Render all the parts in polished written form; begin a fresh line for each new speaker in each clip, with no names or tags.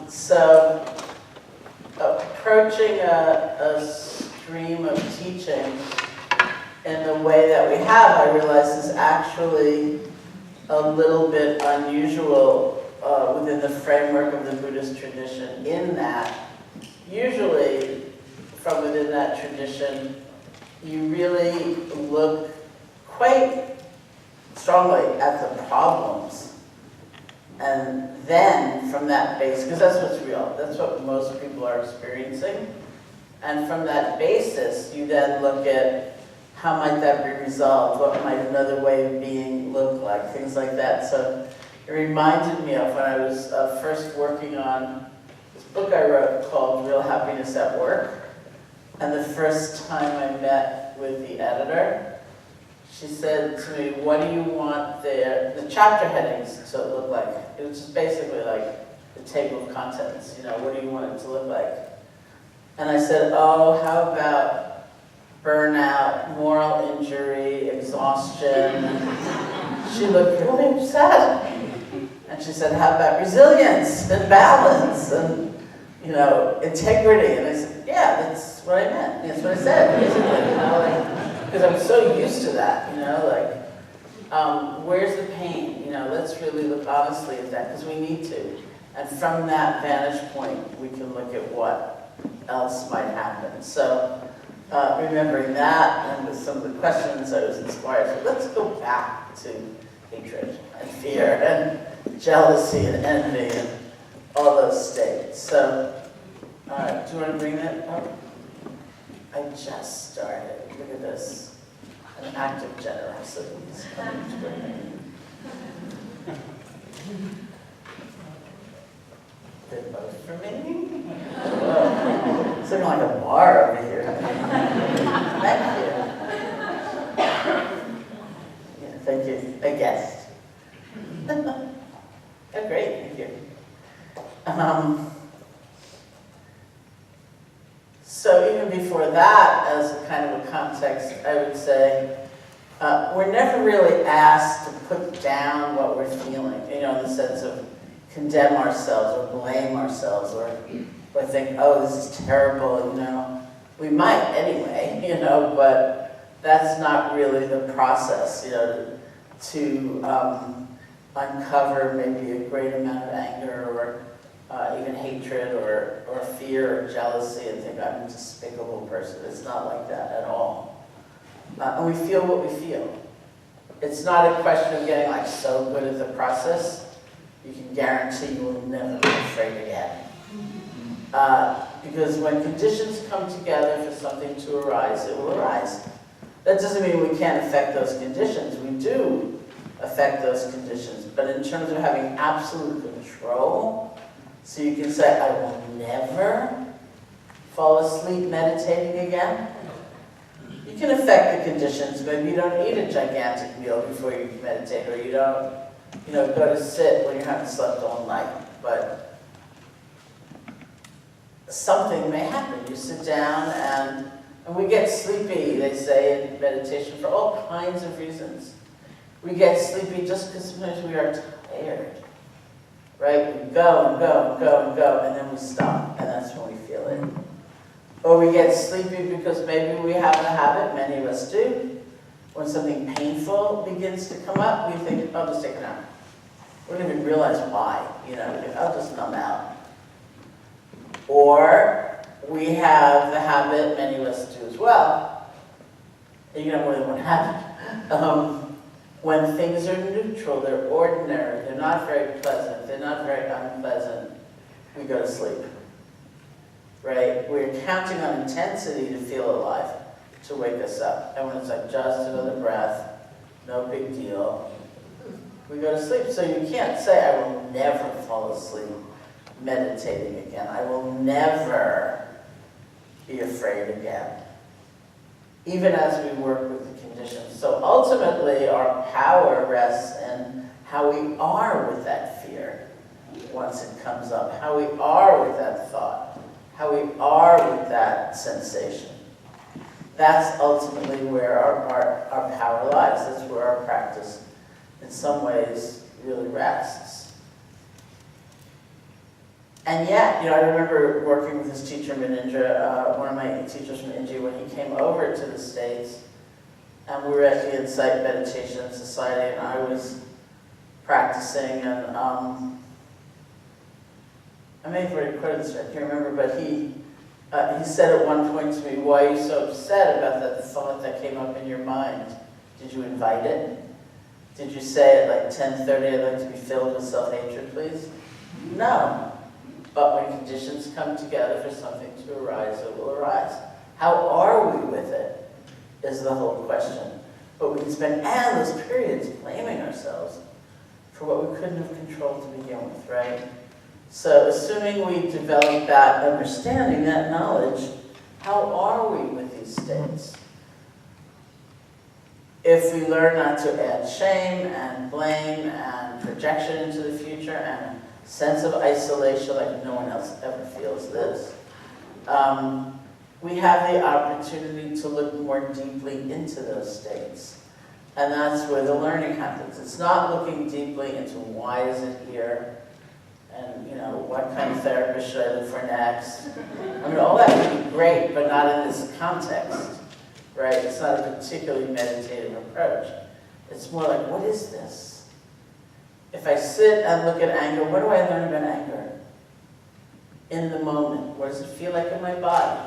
So approaching a stream of teaching in the way that we have, I realize, is actually a little bit unusual within the framework of the Buddhist tradition, in that usually from within that tradition you really look quite strongly at the problems, and then from that base, because that's what's real, that's what most people are experiencing, and from that basis you then look at how might that be resolved, what might another way of being look like, things like that. So it reminded me of when I was first working on this book I wrote called Real Happiness at Work. And the first time I met with the editor, she said to me, what do you want the chapter headings to look like? It was just basically like the table of contents, you know, what do you want it to look like? And I said, oh, how about burnout, moral injury, exhaustion? She looked really upset. And she said, how about resilience and balance and, you know, integrity? And I said, yeah, that's what I meant. That's what I said, basically. You know, like, because I'm so used to that, you know, like, where's the pain? You know, let's really look honestly at that, because we need to. And from that vantage point, we can look at what else might happen. So, remembering that, and with some of the questions, I was inspired. So let's go back to hatred and fear and jealousy and envy and all those states. So, do you want to bring that up? I just started. Look at this. An act of generosity is coming toward me. They're both for me? Oh, it's looking like a bar over here. Thank you. Yeah, thank you. A guest. Oh, great, thank you. So even before that, as a kind of a context, I would say, we're never really asked to put down what we're feeling, you know, in the sense of condemn ourselves or blame ourselves or think, oh, this is terrible, you know. We might anyway, you know, but that's not really the process, you know, to uncover maybe a great amount of anger or even hatred or fear or jealousy and think I'm a despicable person. It's not like that at all. And we feel what we feel. It's not a question of getting like so good at the process, you can guarantee you will never be afraid again. Because when conditions come together for something to arise, it will arise. That doesn't mean we can't affect those conditions. We do affect those conditions. But in terms of having absolute control, so you can say, I will never fall asleep meditating again. You can affect the conditions. Maybe you don't eat a gigantic meal before you meditate, or you don't, you know, go to sit when you haven't slept all night. But something may happen. You sit down and we get sleepy, they say in meditation, for all kinds of reasons. We get sleepy just because sometimes we are tired. Right? We go and go and go and go, and then we stop, and that's when we feel it. Or we get sleepy because maybe we have a habit, many of us do. When something painful begins to come up, we think, I'll just take a nap. We don't even realize why, you know, we think, I'll just numb out. Or we have the habit, many of us do as well, you can have more than one habit, when things are neutral, they're ordinary, they're not very pleasant, they're not very unpleasant, we go to sleep. Right? We're counting on intensity to feel alive, to wake us up. And when it's like just another breath, no big deal, we go to sleep. So you can't say, I will never fall asleep meditating again. I will never be afraid again. Even as we work with the conditions. So ultimately, our power rests in how we are with that fear once it comes up, how we are with that thought, how we are with that sensation. That's ultimately where our power lies. That's where our practice, in some ways, really rests. And yet, I remember working with this teacher from India, one of my teachers from India, when he came over to the States, and we were at the Insight Meditation Society, and I was practicing, and I may have already quoted this, I can't remember, but he said at one point to me, "Why are you so upset about that thought that came up in your mind? Did you invite it? Did you say at like 10:30, I'd like to be filled with self-hatred, please?" No. But when conditions come together for something to arise, it will arise. How are we with it is the whole question. But we can spend endless periods blaming ourselves for what we couldn't have controlled to begin with, right? So assuming we develop that understanding, that knowledge, how are we with these states? If we learn not to add shame and blame and projection into the future and sense of isolation, like no one else ever feels this, we have the opportunity to look more deeply into those states. And that's where the learning happens. It's not looking deeply into why is it here, and what kind of therapist should I look for next. I mean, all that would be great, but not in this context, right? It's not a particularly meditative approach. It's more like, what is this? If I sit and look at anger, what do I learn about anger? In the moment, what does it feel like in my body?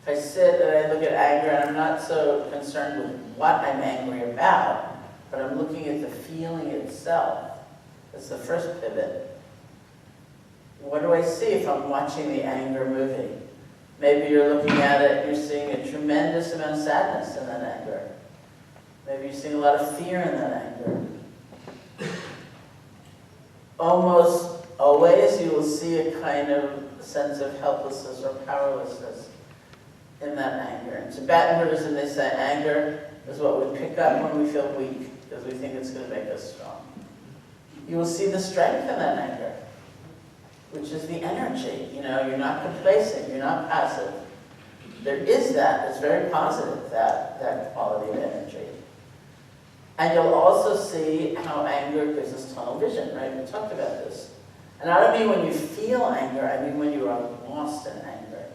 If I sit and I look at anger, and I'm not so concerned with what I'm angry about, but I'm looking at the feeling itself. That's the first pivot. What do I see if I'm watching the anger movie? Maybe you're looking at it and you're seeing a tremendous amount of sadness in that anger. Maybe you're seeing a lot of fear in that anger. Almost always you will see a kind of sense of helplessness or powerlessness in that anger. In Tibetan Buddhism, they say anger is what we pick up when we feel weak because we think it's going to make us strong. You will see the strength in that anger, which is the energy. You're not complacent, you're not passive. There is that, it's very positive, that quality of energy. And you'll also see how anger gives us tunnel vision, right? We talked about this. And I don't mean when you feel anger, I mean when you are lost in anger,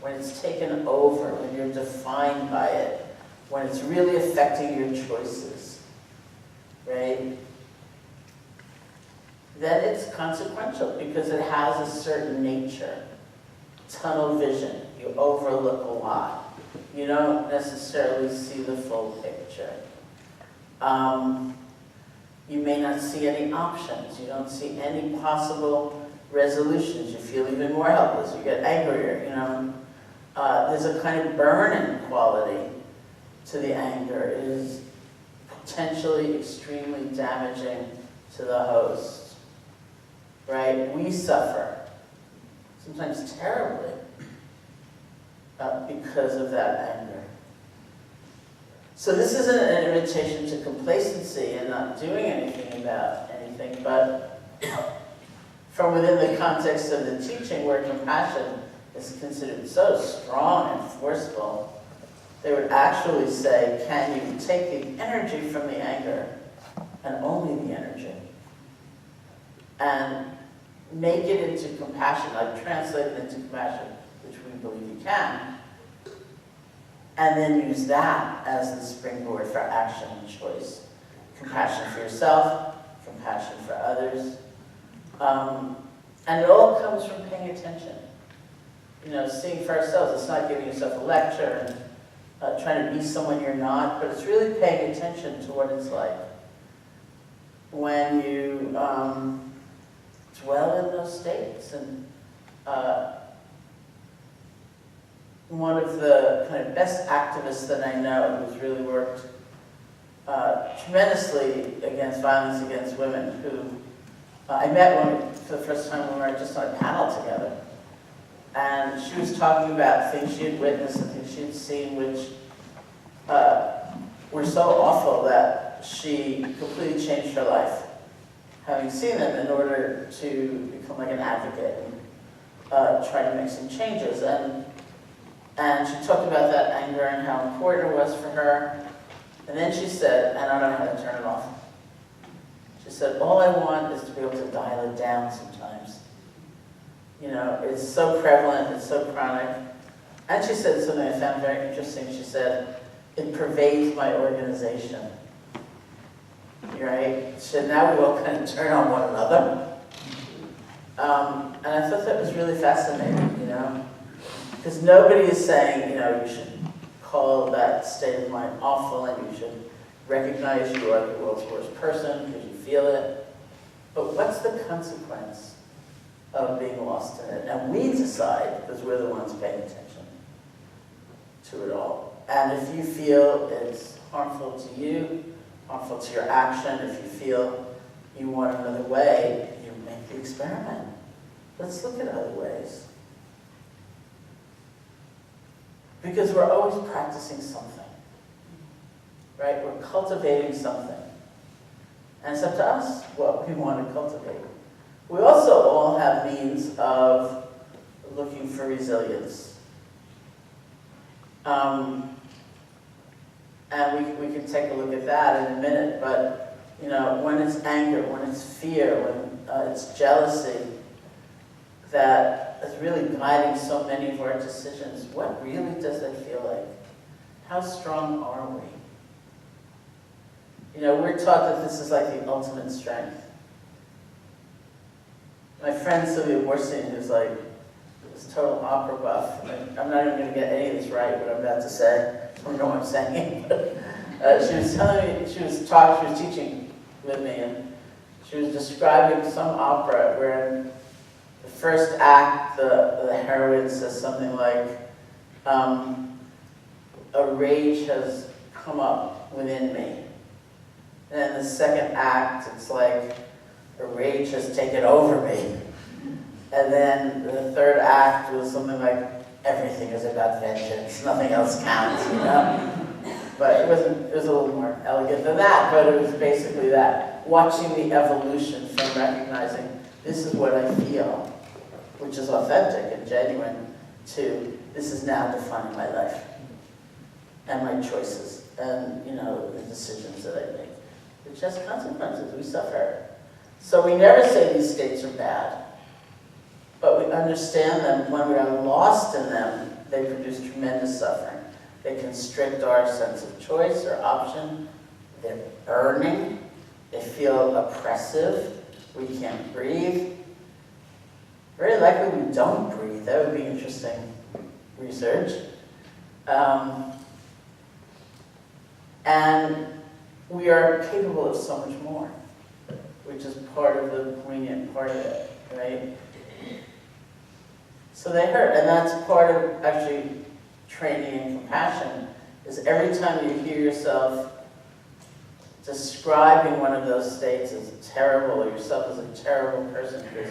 when it's taken over, when you're defined by it, when it's really affecting your choices, right? Then it's consequential because it has a certain nature. Tunnel vision, you overlook a lot. You don't necessarily see the full picture. You may not see any options. You don't see any possible resolutions. You feel even more helpless. You get angrier, There's a kind of burning quality to the anger. It is potentially extremely damaging to the host. Right? We suffer, sometimes terribly, because of that anger. So this isn't an invitation to complacency and not doing anything about anything, but from within the context of the teaching where compassion is considered so strong and forceful, they would actually say, can you take the energy from the anger, and only the energy, and make it into compassion, like translate it into compassion, which we believe you can, and then use that as the springboard for action and choice. Compassion for yourself, compassion for others. And it all comes from paying attention. Seeing for ourselves. It's not giving yourself a lecture and trying to be someone you're not, but it's really paying attention to what it's like when you dwell in those states. And one of the kind of best activists that I know who's really worked tremendously against violence against women, who I met for the first time when we were just on a panel together. And she was talking about things she had witnessed and things she had seen which were so awful that she completely changed her life, having seen them, in order to become like an advocate and try to make some changes. And she talked about that anger and how important it was for her. And then she said, and I don't know how to turn it off, she said, all I want is to be able to dial it down sometimes. You know, it's so prevalent, it's so chronic. And she said something I found very interesting. She said, it pervades my organization. Right? She said, now we all kind of turn on one another. And I thought that was really fascinating, you know? Because nobody is saying, you know, you should call that state of mind awful and you should recognize you are the world's worst person because you feel it. But what's the consequence of being lost in it? And we decide, because we're the ones paying attention to it all. And if you feel it's harmful to you, harmful to your action, if you feel you want another way, you make the experiment. Let's look at other ways. Because we're always practicing something, right? We're cultivating something. And it's up to us what we want to cultivate. We also all have means of looking for resilience. And we can take a look at that in a minute, but you know, when it's anger, when it's fear, when it's jealousy, that is really guiding so many of our decisions. What really does that feel like? How strong are we? You know, we're taught that this is like the ultimate strength. My friend Sylvia Borstein, who's like this total opera buff, and I'm not even going to get any of this right, what I'm about to say. I don't know what I'm saying. But she was telling me, she was teaching with me, and she was describing some opera where in the first act, the heroine says something like, a rage has come up within me. And then the second act, it's like, a rage has taken over me. And then the third act was something like, everything is about vengeance, nothing else counts, you know? But it was a little more elegant than that, but it was basically that, watching the evolution from recognizing this is what I feel, which is authentic and genuine, to this is now defining my life and my choices and, you know, the decisions that I make, which has consequences. We suffer. So we never say these states are bad, but we understand them. When we are lost in them, they produce tremendous suffering. They constrict our sense of choice or option. They're burning. They feel oppressive. We can't breathe. Very likely we don't breathe. That would be interesting research. And we are capable of so much more, which is part of the poignant part of it, right? So they hurt, and that's part of actually training in compassion, is every time you hear yourself describing one of those states as terrible, or yourself as a terrible person because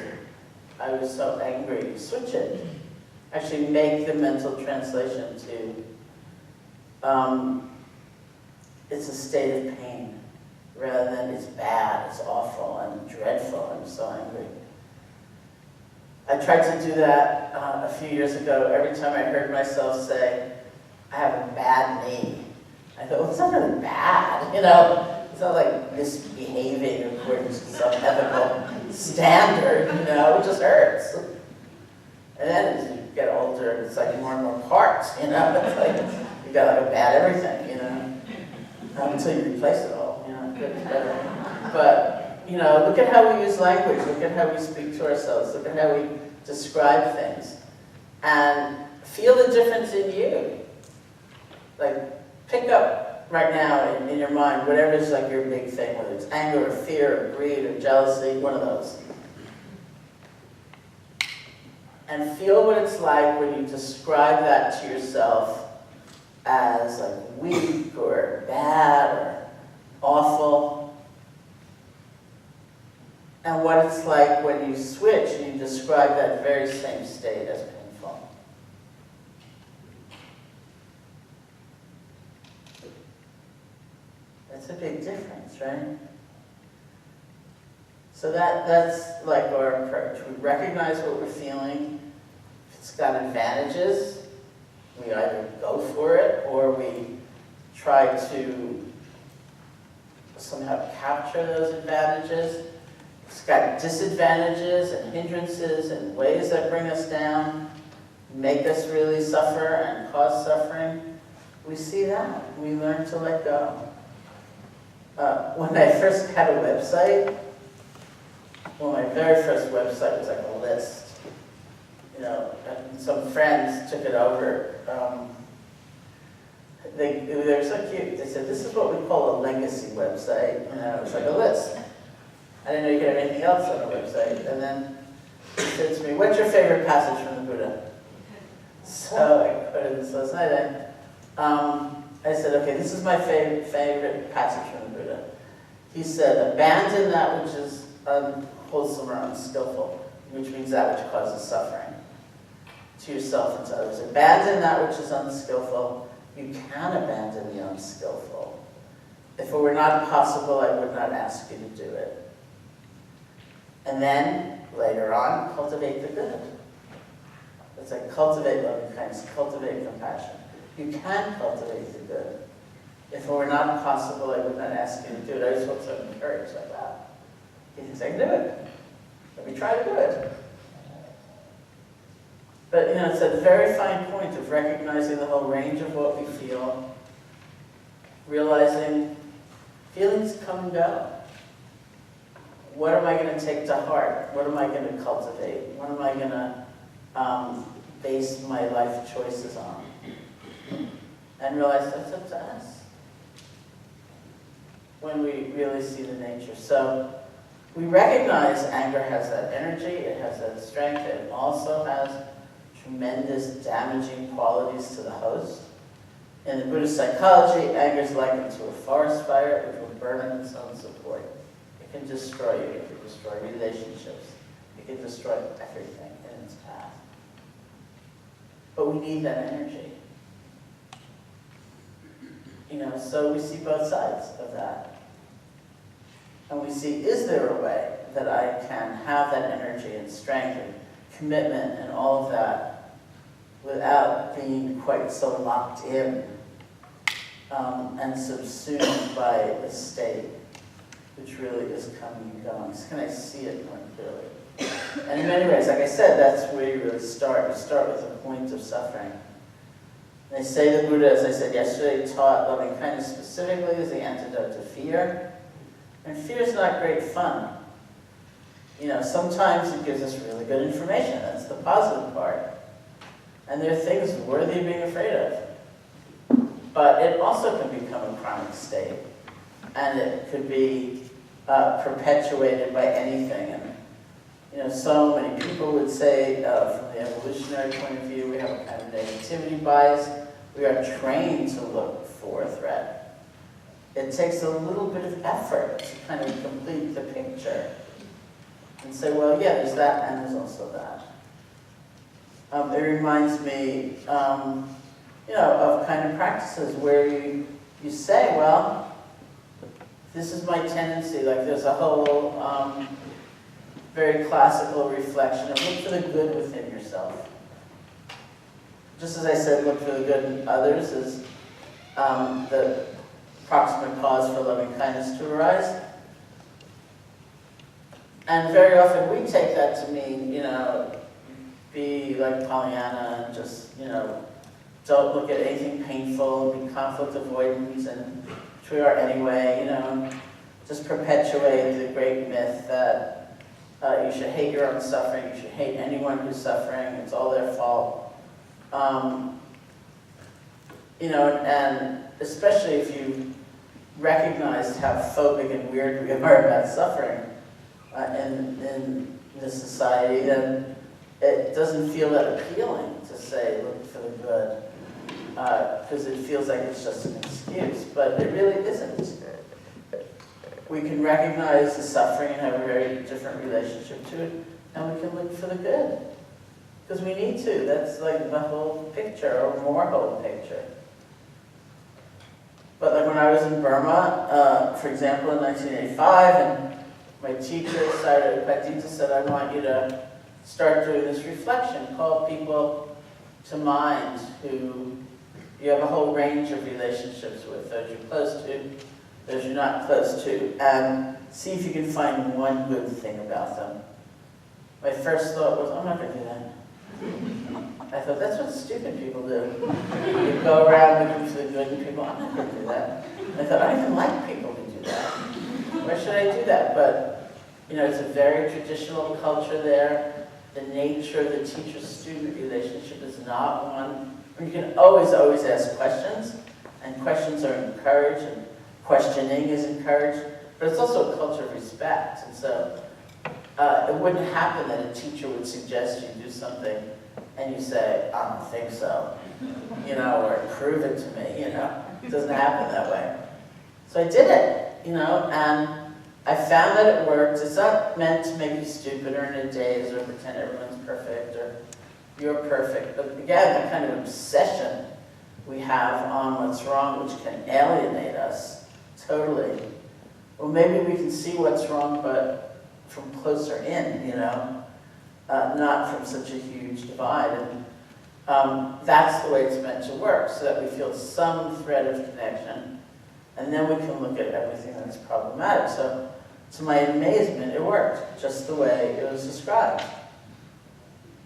I was so angry, switch it. Actually make the mental translation to it's a state of pain, rather than it's bad, it's awful, I'm dreadful, I'm so angry. I tried to do that a few years ago. Every time I heard myself say, I have a bad knee, I thought, well, it's not really bad, you know? It's not like misbehaving according to some ethical standard, you know? It just hurts. And then as you get older, it's like more and more parts, you know? It's like, you got like a bad everything, you know? Until you replace it all, you know? It's better. But, you know, look at how we use language, look at how we speak to ourselves, look at how we describe things. And feel the difference in you. Like, pick up right now in your mind whatever is like your big thing, whether it's anger or fear or greed or jealousy, one of those. And feel what it's like when you describe that to yourself as like weak or bad or awful. And what it's like when you switch and you describe that very same state as painful. That's a big difference, right? So that's like our approach. We recognize what we're feeling. If it's got advantages, we either go for it or we try to somehow capture those advantages. It's got disadvantages and hindrances and ways that bring us down, make us really suffer and cause suffering. We see that. We learn to let go. When I first had a website, well, my very first website was like a list. And some friends took it over. They were so cute. They said, "This is what we call a legacy website." And it was like a list. I didn't know you could have anything else on a website. And then he said to me, "What's your favorite passage from the Buddha?" So I quoted this last night. I said, "Okay, this is my favorite passage from the Buddha." He said, "Abandon that which is unwholesome or unskillful," which means that which causes suffering to yourself and to others. Abandon that which is unskillful. You can abandon the unskillful. If it were not possible, I would not ask you to do it. And then, later on, cultivate the good. It's like cultivate loving kindness, cultivate compassion. You can cultivate the good. If it were not possible, I would not ask you to do it. I just hope so encouraged like that. He thinks I can do it. Let me try to do it. But it's a very fine point of recognizing the whole range of what we feel, realizing feelings come and go. What am I going to take to heart? What am I going to cultivate? What am I going to base my life choices on? And realize that's up to us when we really see the nature. So we recognize anger has that energy, it has that strength, it also has tremendous damaging qualities to the host. In the Buddhist psychology, anger is likened to a forest fire which will burn on its own support. It can destroy you, it can destroy relationships, it can destroy everything in its path. But we need that energy. So we see both sides of that. And we see, is there a way that I can have that energy and strength and commitment and all of that without being quite so locked in and subsumed by a state which really is coming and going. So can I see it more clearly? And in many ways, like I said, that's where you really start. You start with a point of suffering. They say the Buddha, as I said yesterday, taught loving kindness specifically as the antidote to fear. And fear is not great fun. Sometimes it gives us really good information. That's the positive part. And there are things worthy of being afraid of. But it also can become a chronic state. And it could be perpetuated by anything. And, so many people would say, from the evolutionary point of view, we have a kind of negativity bias. We are trained to look for a threat. It takes a little bit of effort to kind of complete the picture and say, well, yeah, there's that and there's also that. It reminds me, of kind of practices where you say, well, this is my tendency. Like there's a whole very classical reflection of look for the good within yourself. Just as I said, look for the good in others is the proximate cause for loving kindness to arise. And very often we take that to mean, be like Pollyanna and just, don't look at anything painful, be conflict avoidant, and which we are anyway, just perpetuate the great myth that you should hate your own suffering, you should hate anyone who's suffering, it's all their fault. And especially if you recognized how phobic and weird we are about suffering in this society, then it doesn't feel that appealing to say, look for the good, because it feels like it's just an excuse, but it really isn't. We can recognize the suffering and have a very different relationship to it, and we can look for the good. Because we need to. That's like the whole picture, or more whole picture. But like when I was in Burma, for example, in 1985, and my teacher, Padita, said, I want you to start doing this reflection. Call people to mind who you have a whole range of relationships with, those you're close to, those you're not close to, and see if you can find one good thing about them. My first thought was, I'm not going to do that. I thought, that's what stupid people do. You go around looking for the good in people. I'm not going to do that. I thought, I don't even like people who do that. Why should I do that? But, you know, it's a very traditional culture there. The nature of the teacher-student relationship is not one where you can always ask questions, and questions are encouraged, and questioning is encouraged, but it's also a culture of respect. And so it wouldn't happen that a teacher would suggest you do something and you say, I don't think so, you know, or prove it to me, you know. It doesn't happen that way. So I did it, you know, and I found that it worked. It's not meant to make you stupid or in a daze or pretend everyone's perfect or you're perfect. But again, that kind of obsession we have on what's wrong, which can alienate us totally. Well, maybe we can see what's wrong, but from closer in, you know, not from such a huge divide. And that's the way it's meant to work, so that we feel some thread of connection, and then we can look at everything that's problematic. So, to my amazement, it worked, just the way it was described.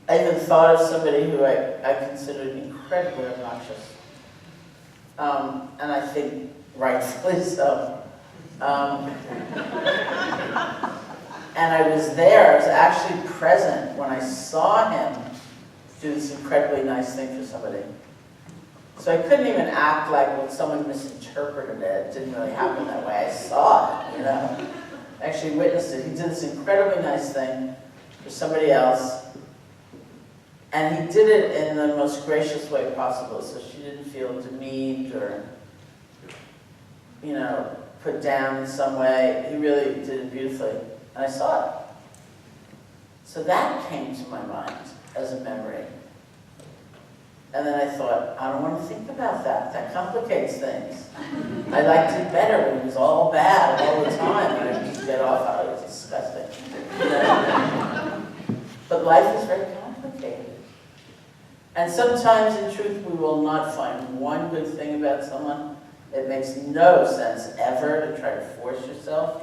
I even thought of somebody who I considered incredibly obnoxious, and I think rightfully so. And I was there, I was actually present when I saw him do this incredibly nice thing for somebody. So I couldn't even act like when someone misinterpreted it. It didn't really happen that way. I saw it, you know. I actually witnessed it. He did this incredibly nice thing for somebody else, and he did it in the most gracious way possible, so she didn't feel demeaned or, you know, put down in some way. He really did it beautifully. And I saw it. So that came to my mind as a memory. And then I thought, I don't want to think about that. That complicates things. I liked it better when it was all bad all the time, and I just get off on it. It was disgusting. You know? But life is very complicated. And sometimes, in truth, we will not find one good thing about someone. It makes no sense ever to try to force yourself.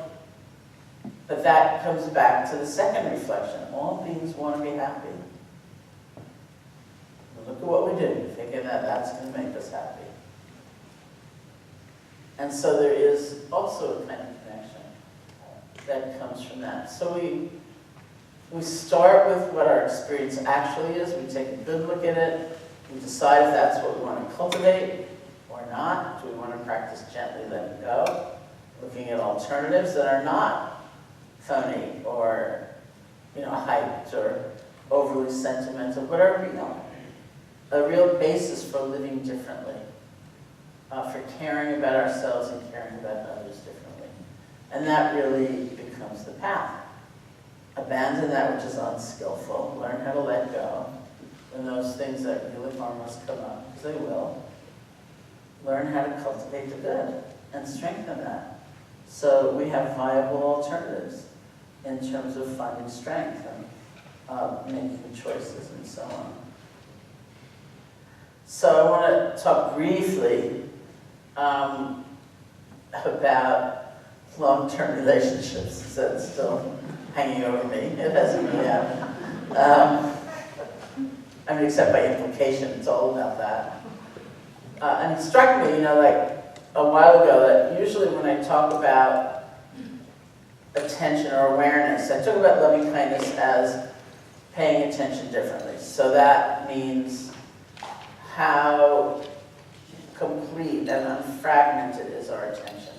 But that comes back to the second reflection. All beings want to be happy. Look at what we do, thinking that that's going to make us happy. And so there is also a kind of connection that comes from that. So we start with what our experience actually is. We take a good look at it. We decide if that's what we want to cultivate or not. Do we want to practice gently letting go? Looking at alternatives that are not phony or, you know, hyped or overly sentimental, but are real. A real basis for living differently, for caring about ourselves and caring about others differently. And that really becomes the path. Abandon that which is unskillful. Learn how to let go. When those things that really harm us come up, because they will. Learn how to cultivate the good and strengthen that. So we have viable alternatives in terms of finding strength and making choices and so on. So I want to talk briefly about long-term relationships. That's still hanging over me. It hasn't really happened. I mean, except by implication, it's all about that. And it struck me, you know, like a while ago, that usually when I talk about attention or awareness, I talk about loving kindness as paying attention differently. So that means how complete and unfragmented is our attention.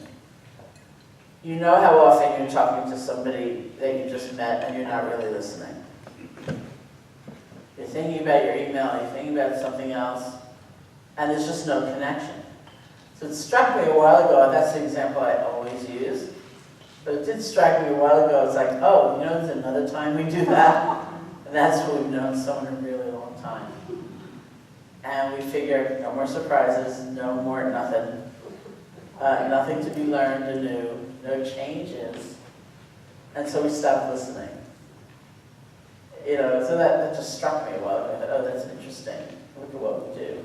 You know how often you're talking to somebody that you just met and you're not really listening. You're thinking about your email, you're thinking about something else, and there's just no connection. So it struck me a while ago, and that's the example I always use, but it did strike me a while ago. It's like, oh, you know, there's another time we do that, and that's when we've known someone a really long time. And we figured, no more surprises, no more nothing. Nothing to be learned anew, no changes. And so we stopped listening. You know, so that just struck me a while ago. I thought, oh, that's interesting. Look at what we do.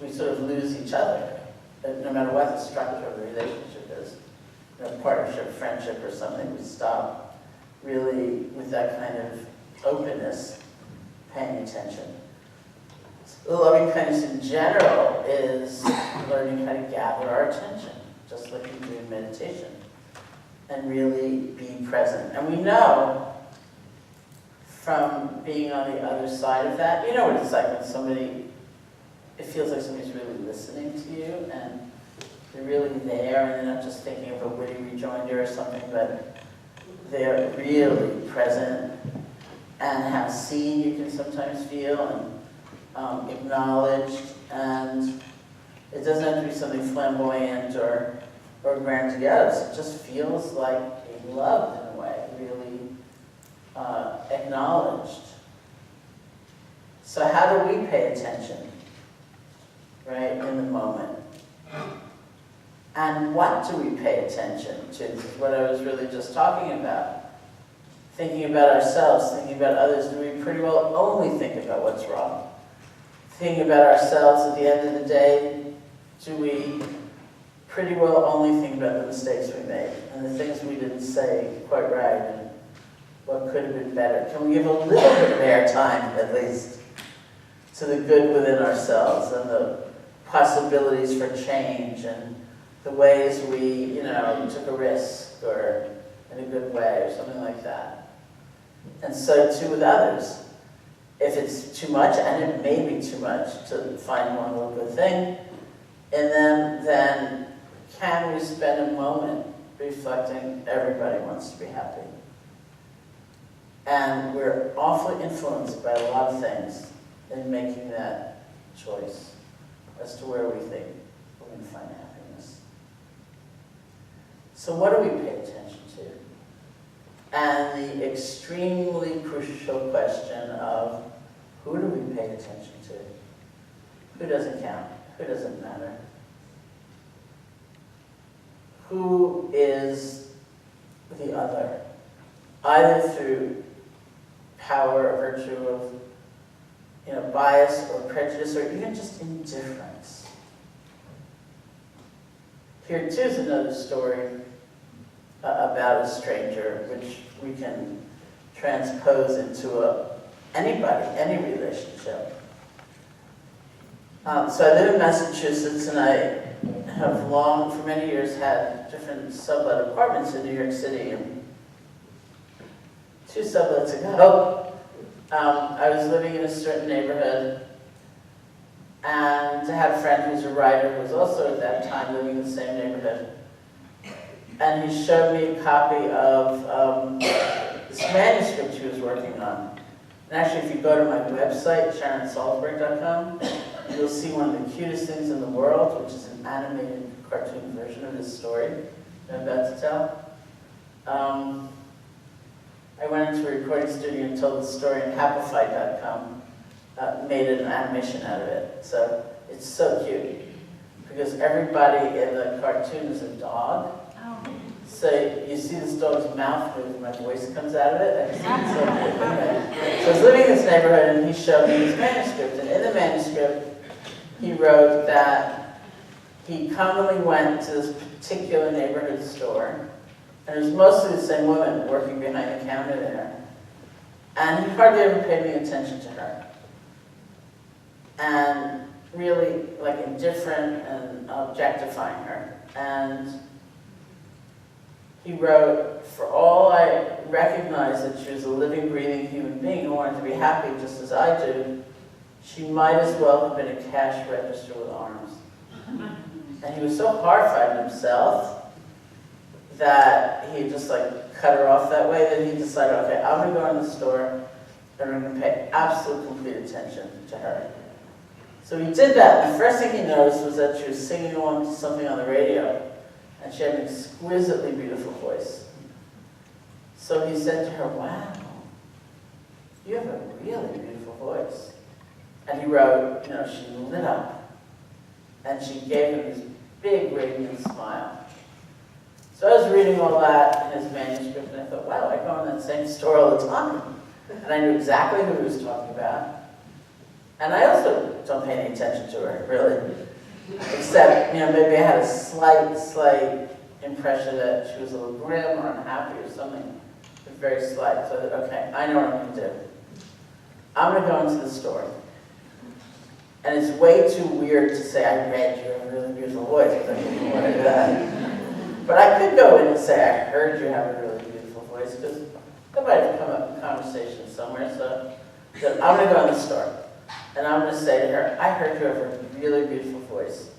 We sort of lose each other, no matter what the structure of the relationship is. partnership, friendship, or something, we stop really with that kind of openness, paying attention. Loving kindness in general is learning how to gather our attention, just like you do in meditation, and really be present. And we know from being on the other side of that, you know what it's like when somebody, it feels like somebody's really listening to you, and they're really there, and they're not just thinking of a witty rejoinder or something, but they're really present and have seen, you can sometimes feel, and acknowledged, and it doesn't have to be something flamboyant or grandiose. It just feels like being loved in a way, really acknowledged. So how do we pay attention, right, in the moment? And what do we pay attention to? This is what I was really just talking about. Thinking about ourselves, thinking about others, do we pretty well only think about what's wrong? Thinking about ourselves at the end of the day, do we pretty well only think about the mistakes we made and the things we didn't say quite right and what could have been better? Can we give a little bit of airtime, at least, to the good within ourselves and the possibilities for change and the ways we, took a risk or in a good way or something like that? And so too with others. If it's too much, and it may be too much to find one little good thing, and then can we spend a moment reflecting everybody wants to be happy? And we're awfully influenced by a lot of things in making that choice as to where we think we're going to find happiness. So what do we pay attention to? And the extremely crucial question of who do we pay attention to? Who doesn't count? Who doesn't matter? Who is the other? Either through power or virtue of bias or prejudice or even just indifference. Here too is another story about a stranger, which we can transpose into anybody, any relationship. So I live in Massachusetts, and I have long, for many years, had different sublet apartments in New York City. And 2 sublets ago, I was living in a certain neighborhood, and I had a friend who's a writer who was also at that time living in the same neighborhood. And he showed me a copy of this manuscript he was working on. And actually, if you go to my website, SharonSalzberg.com, you'll see one of the cutest things in the world, which is an animated cartoon version of this story I'm about to tell. I went into a recording studio and told the story, and Happify.com made an animation out of it. So it's so cute, because everybody in the cartoon is a dog. So you see this dog's mouth move, and my voice comes out of it. It's so cute. Anyway, so I was living in this neighborhood, and he showed me his manuscript. And in the manuscript, he wrote that he commonly went to this particular neighborhood store, and it was mostly the same woman working behind the counter there. And he hardly ever paid any attention to her. And really, indifferent and objectifying her. And he wrote, for all I recognized that she was a living, breathing human being who wanted to be happy just as I do, she might as well have been a cash register with arms. And he was so horrified in himself that he just cut her off that way, that he decided, okay, I'm going to go in the store and I'm going to pay absolute complete attention to her. So he did that, and the first thing he noticed was that she was singing along to something on the radio, and she had an exquisitely beautiful voice. So he said to her, wow, you have a really beautiful voice. And he wrote, she lit up, and she gave him this big radiant smile. So I was reading all that in his manuscript, and I thought, wow, I go in that same store all the time. And I knew exactly who he was talking about. And I also don't pay any attention to her, really. Except, maybe I had a slight impression that she was a little grim or unhappy or something. It was very slight. So I thought, okay, I know what I'm going to do. I'm going to go into the store. And it's way too weird to say, I read you have a really beautiful voice, because I didn't want to do that. But I could go in and say, I heard you have a really beautiful voice, because that might have come up in conversation somewhere. So I'm going to go in the store. And I'm going to say to her, I heard you have a really beautiful voice.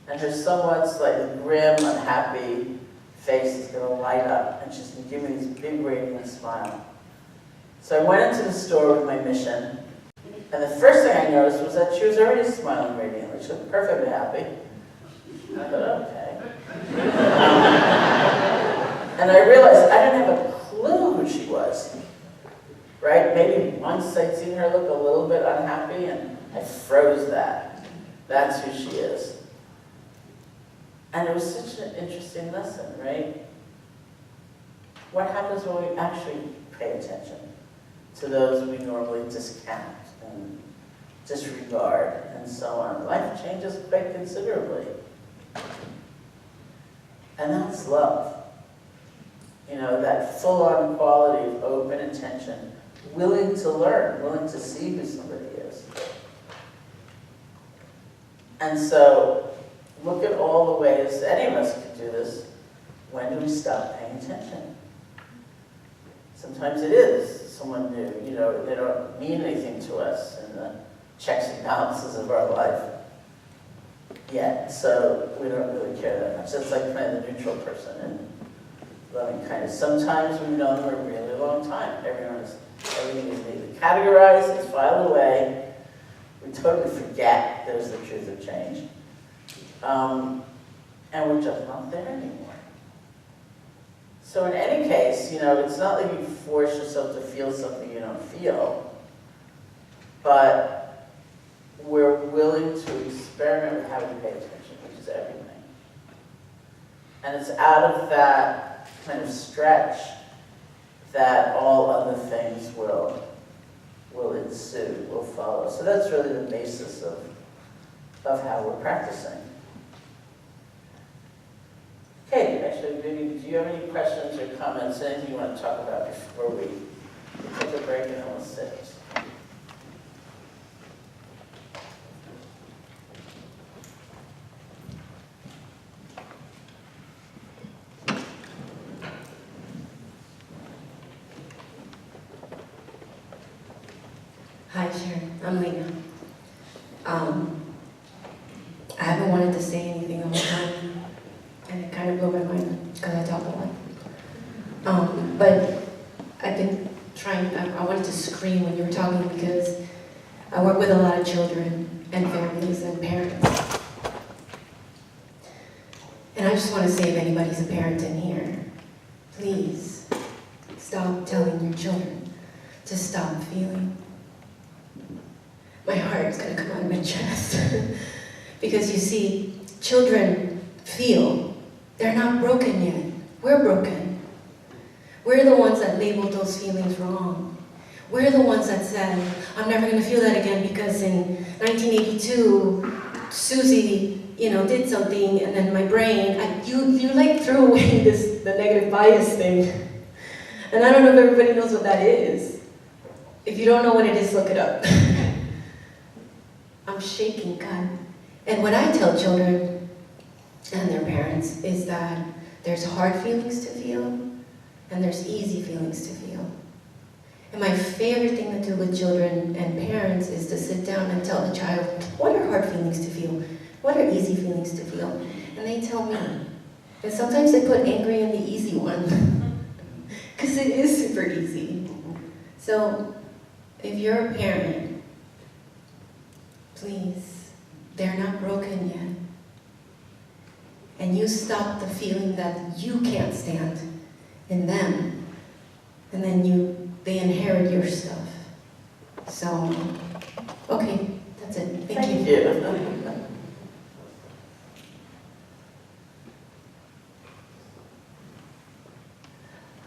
And her somewhat slightly grim, unhappy face is going to light up, and she's going to give me this big radiant smile. So I went into the store with my mission, and the first thing I noticed was that she was already smiling radiantly. She looked perfectly happy. And I thought, okay. And I realized I didn't have a clue who she was. Right? Maybe once I'd seen her look a little bit unhappy, and I froze that. That's who she is. And it was such an interesting lesson, right? What happens when we actually pay attention to those we normally discount and disregard and so on? Life changes quite considerably. And that's love. You know, that full-on quality of open attention, willing to learn, willing to see who somebody is. And so, look at all the ways any of us could do this. When do we stop paying attention? Sometimes it is someone new. You know, they don't mean anything to us in the checks and balances of our life yet, so we don't really care that much. That's like kind of the neutral person in loving kindness. Sometimes we've known them a really long time. Everything is neatly categorized, it's filed away. We totally forget there's the truth of change. And we're just not there anymore. So in any case, you know, it's not like you force yourself to feel something you don't feel, but we're willing to experiment with how we pay attention, which is everything. And it's out of that kind of stretch that all other things will ensue, will follow. So that's really the basis of how we're practicing. Okay, actually, maybe, do you have any questions or comments, anything you want to talk about before we take a break and then we'll sit?
Hi, Sharon. I'm Lena. I haven't wanted to say anything all the time, and it kind of blew my mind because I talk a lot. But I've been trying, I wanted to scream when you were talking because I work with a lot of children and families and parents. And I just want to say, if anybody's a parent in here, please stop telling your children to stop feeling. My heart is going to come out of my chest. Because you see, children feel. They're not broken yet. We're broken. We're the ones that labeled those feelings wrong. We're the ones that said, I'm never going to feel that again because in 1982, Susie, did something, and then my brain, you like threw away the negative bias thing. And I don't know if everybody knows what that is. If you don't know what it is, look it up. I'm shaking, God. And what I tell children and their parents is that there's hard feelings to feel and there's easy feelings to feel. And my favorite thing to do with children and parents is to sit down and tell the child, what are hard feelings to feel? What are easy feelings to feel? And they tell me. And sometimes they put angry in the easy one. Because it is super easy. So, if you're a parent, please, they're not broken yet. And you stop the feeling that you can't stand in them. And then they inherit your stuff. So, okay, that's it. Thank you.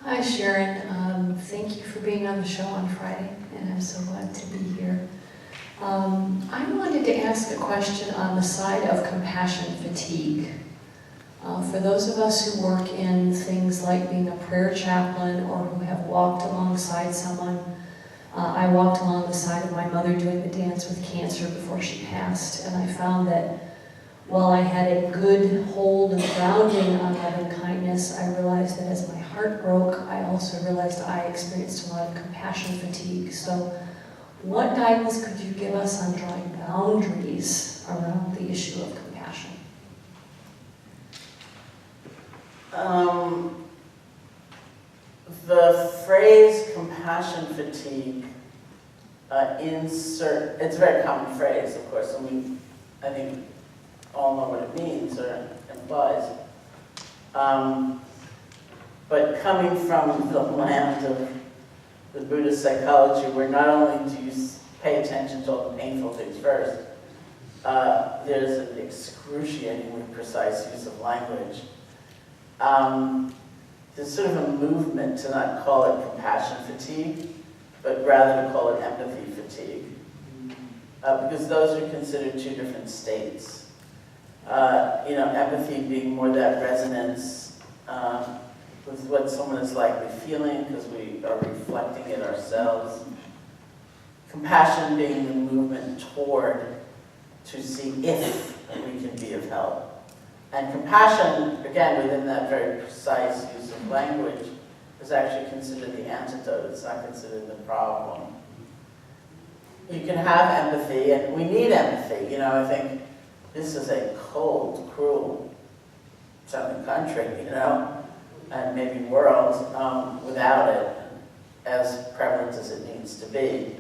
Hi, Sharon. Thank you for being on the show on Friday, and I'm so glad to be here. I wanted to ask a question on the side of compassion fatigue. For those of us who work in things like being a prayer chaplain or who have walked alongside someone, I walked along the side of my mother doing the dance with cancer before she passed, and I found that while I had a good hold and grounding on loving kindness, I realized that as my heart broke, I also realized I experienced a lot of compassion fatigue. So what guidance could you give us on drawing boundaries around the issue of compassion?
The phrase compassion fatigue, it's a very common phrase, of course, and I think all know what it means or implies. But coming from the land of the Buddhist psychology, where not only do you pay attention to all the painful things first, there's an excruciatingly precise use of language. There's sort of a movement to not call it compassion fatigue, but rather to call it empathy fatigue. Because those are considered two different states. Empathy being more that resonance with what someone is likely feeling because we are reflecting it ourselves. Compassion being the movement toward to see if we can be of help. And compassion, again, within that very precise use of language, is actually considered the antidote. It's not considered the problem. You can have empathy, and we need empathy. I think this is a cold, cruel, southern country, and maybe world without it, as prevalent as it needs to be.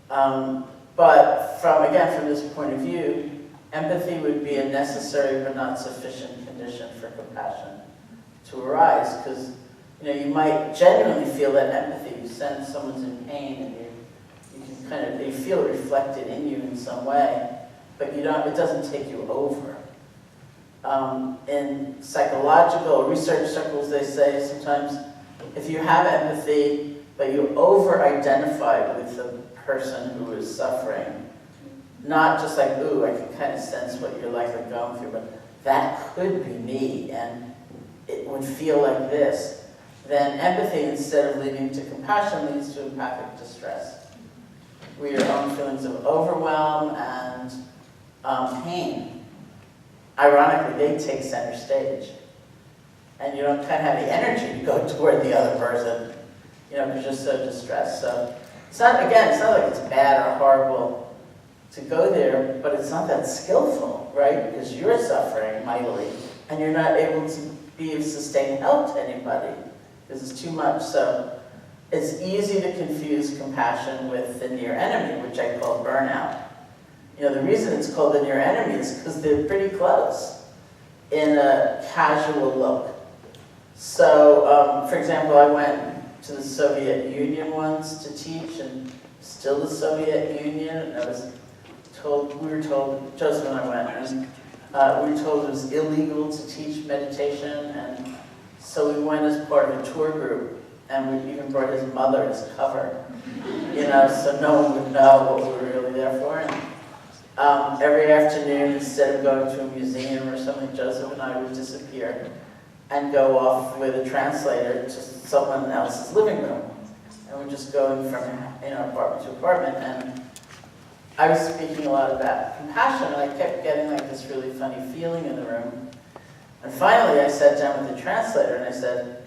But from this point of view, empathy would be a necessary but not sufficient condition for compassion to arise, because you might genuinely feel that empathy. You sense someone's in pain, and you feel it reflected in you in some way, but it doesn't take you over. In psychological research circles, they say sometimes if you have empathy, but you over-identify with the person who is suffering, not just like, ooh, I can kind of sense what you're likely going through, but that could be me, and it would feel like this, then empathy, instead of leading to compassion, leads to empathic distress, where your own feelings of overwhelm and pain, ironically, they take center stage. And you don't kind of have the energy to go toward the other person, because you're so distressed. So it's not like it's bad or horrible to go there, but it's not that skillful, right? Because you're suffering mightily, and you're not able to be of sustained help to anybody. This is too much. So it's easy to confuse compassion with the near enemy, which I call burnout. The reason it's called the near enemy is because they're pretty close in a casual look. So, for example, I went to the Soviet Union once to teach, and still the Soviet Union, and we were told, Joseph and I went, and we were told it was illegal to teach meditation, and so we went as part of a tour group, and we even brought his mother as cover, so no one would know what we were really there for. And every afternoon, instead of going to a museum or something, Joseph and I would disappear and go off with a translator to someone else's living room. And we're just going from apartment to apartment, and I was speaking a lot about compassion, and I kept getting like this really funny feeling in the room. And finally, I sat down with the translator, and I said,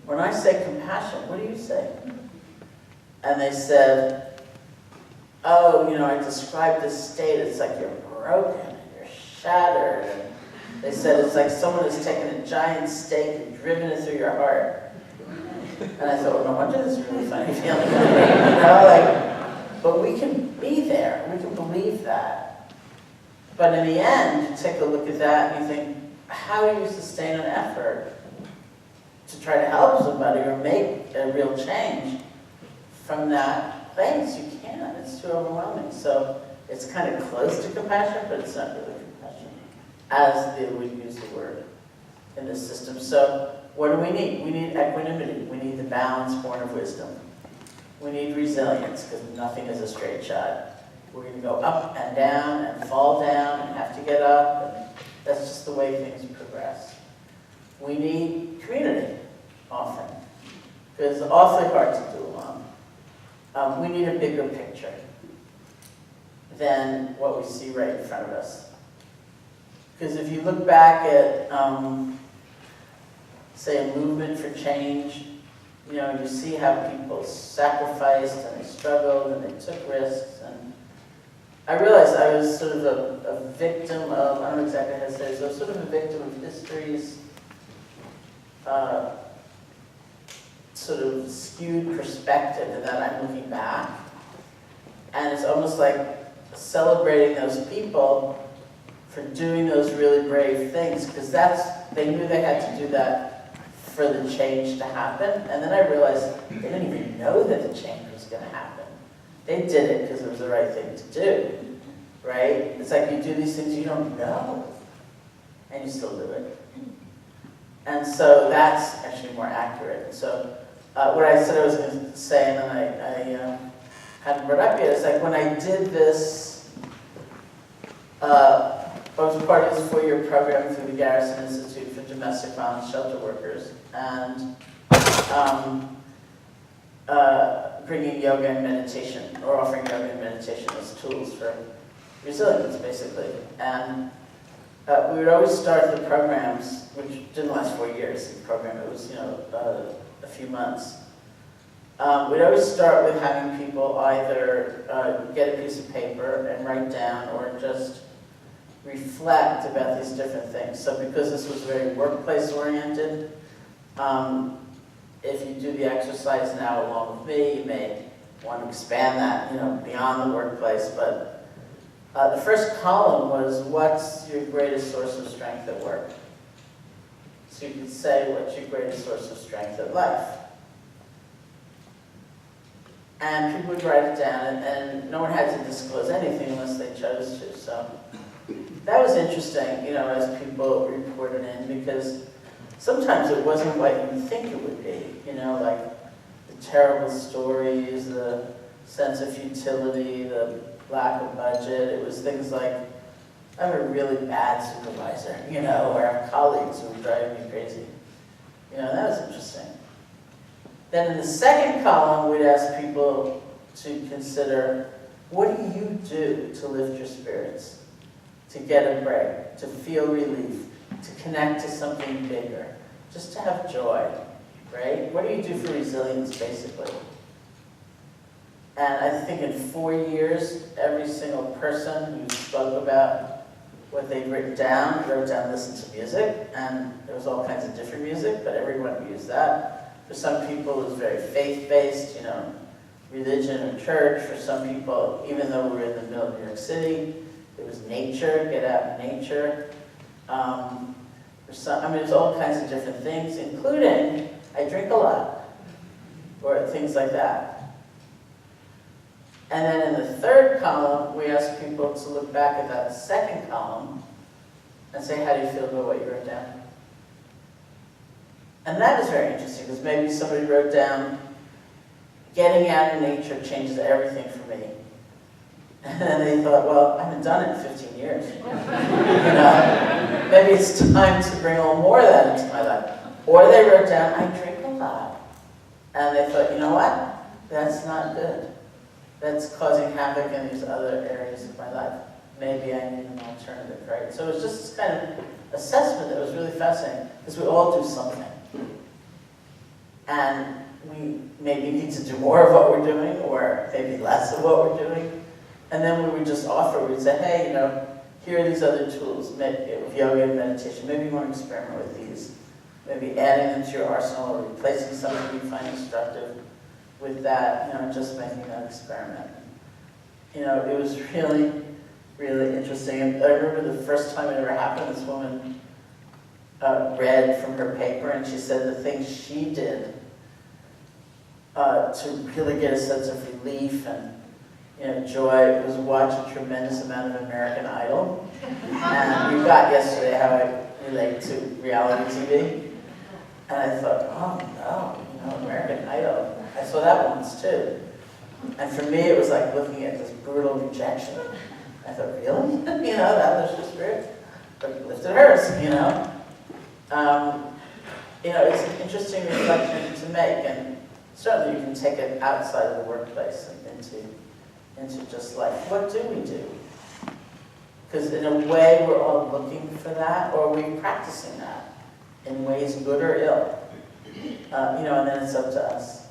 when I say compassion, what do you say? And they said, oh, I described this state, it's like you're broken, and you're shattered. And they said it's like someone has taken a giant stake and driven it through your heart. And I thought, well, no wonder this is really funny feeling. But we can be there, we can believe that. But in the end, you take a look at that and you think, how do you sustain an effort to try to help somebody or make a real change from that place? You can't, it's too overwhelming. So it's kind of close to compassion, but it's not really compassion, as they would use the word in this system. So what do we need? We need equanimity. We need the balance born of wisdom. We need resilience, because nothing is a straight shot. We're going to go up and down and fall down and have to get up. That's just the way things progress. We need community, often, because it's awfully hard to do alone. We need a bigger picture than what we see right in front of us. Because if you look back at, say, a movement for change, you know, you see how people sacrificed and they struggled and they took risks. And I realized I was sort of a victim of, I don't know exactly how to say this, I was sort of a victim of history's sort of skewed perspective, in that I'm looking back. And it's almost like celebrating those people for doing those really brave things, because they knew they had to do that for the change to happen. And then I realized they didn't even know that the change was going to happen. They did it because it was the right thing to do, right? It's like you do these things you don't know, and you still do it. And so that's actually more accurate. So what I said I was going to say, and then I hadn't brought up yet, is like when I did this, I was part of this 4-year program through the Garrison Institute for Domestic Violence Shelter Workers, and bringing yoga and meditation, or offering yoga and meditation as tools for resilience, basically. And we would always start the programs, which didn't last 4 years, the program, it was, a few months. We'd always start with having people either get a piece of paper and write down, or just reflect about these different things. So because this was very workplace oriented, if you do the exercise now along with me, you may want to expand that, beyond the workplace. But the first column was, what's your greatest source of strength at work? So you could say, what's your greatest source of strength at life? And people would write it down, and no one had to disclose anything unless they chose to. So that was interesting, as people reported in, because sometimes it wasn't what you think it would be, like the terrible stories, the sense of futility, the lack of budget. It was things like, I have a really bad supervisor, or I have colleagues who are driving me crazy. That was interesting. Then in the second column, we'd ask people to consider, what do you do to lift your spirits? To get a break, to feel relief, to connect to something bigger, just to have joy, right? What do you do for resilience, basically? And I think in 4 years, every single person who spoke about what they'd wrote down listen to music, and there was all kinds of different music, but everyone used that. For some people, it was very faith-based, religion or church. For some people, even though we were in the middle of New York City, it was nature, get out in nature. There's all kinds of different things, including, I drink a lot, or things like that. And then in the third column, we ask people to look back at that second column and say, how do you feel about what you wrote down? And that is very interesting, because maybe somebody wrote down, getting out in nature changes everything for me. And then they thought, well, I haven't done it in 15 years. Maybe it's time to bring a little more of that into my life. Or they wrote down, I drink a lot. And they thought, you know what? That's not good. That's causing havoc in these other areas of my life. Maybe I need an alternative, right? So it was just this kind of assessment that was really fascinating, because we all do something. And we maybe need to do more of what we're doing, or maybe less of what we're doing. And then we would just offer, we'd say, hey, here are these other tools, with yoga and meditation. Maybe you want to experiment with these. Maybe adding them to your arsenal, or replacing something you find instructive with that, just making that experiment. It was really, really interesting. And I remember the first time it ever happened, this woman read from her paper, and she said the things she did to really get a sense of relief and joy was watch a tremendous amount of American Idol. And we got yesterday how I relate to reality TV. And I thought, oh no, American Idol. I saw that once too. And for me, it was like looking at this brutal rejection. I thought, really? That was your spirit? but lifted hers, you know? It's an interesting reflection to make, and certainly you can take it outside of the workplace and into just life. What do we do? Because in a way, we're all looking for that, or are we practicing that in ways good or ill? And then it's up to us.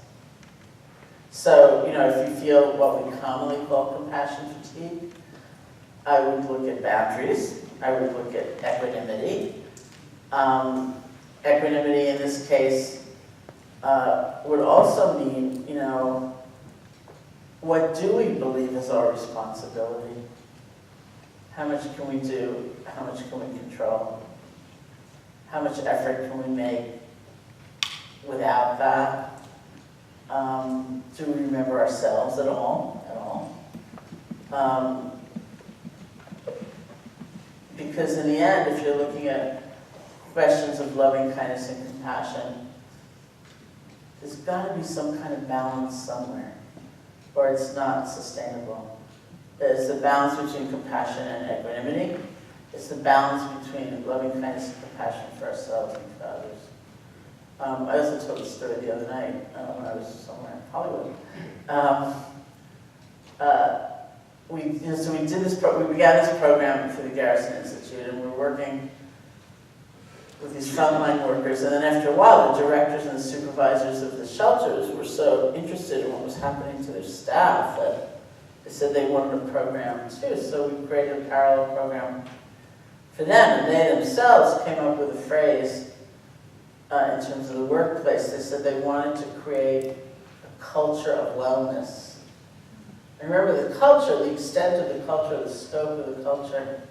So, if you feel what we commonly call compassion fatigue, I would look at boundaries. I would look at equanimity. Equanimity in this case would also mean, what do we believe is our responsibility? How much can we do? How much can we control? How much effort can we make without that? Do we remember ourselves at all? Because in the end, if you're looking at questions of loving kindness and compassion, there's got to be some kind of balance somewhere, or it's not sustainable. It's the balance between compassion and equanimity. It's the balance between loving kindness and compassion for ourselves and for others. I also told the story the other night when I was somewhere in Hollywood. We began this program for the Garrison Institute, and we're working with these frontline workers. And then after a while, the directors and the supervisors of the shelters were so interested in what was happening to their staff that they said they wanted a program too. So we created a parallel program for them, and they themselves came up with a phrase in terms of the workplace. They said they wanted to create a culture of wellness. And remember, the culture, the extent of the culture, the scope of the culture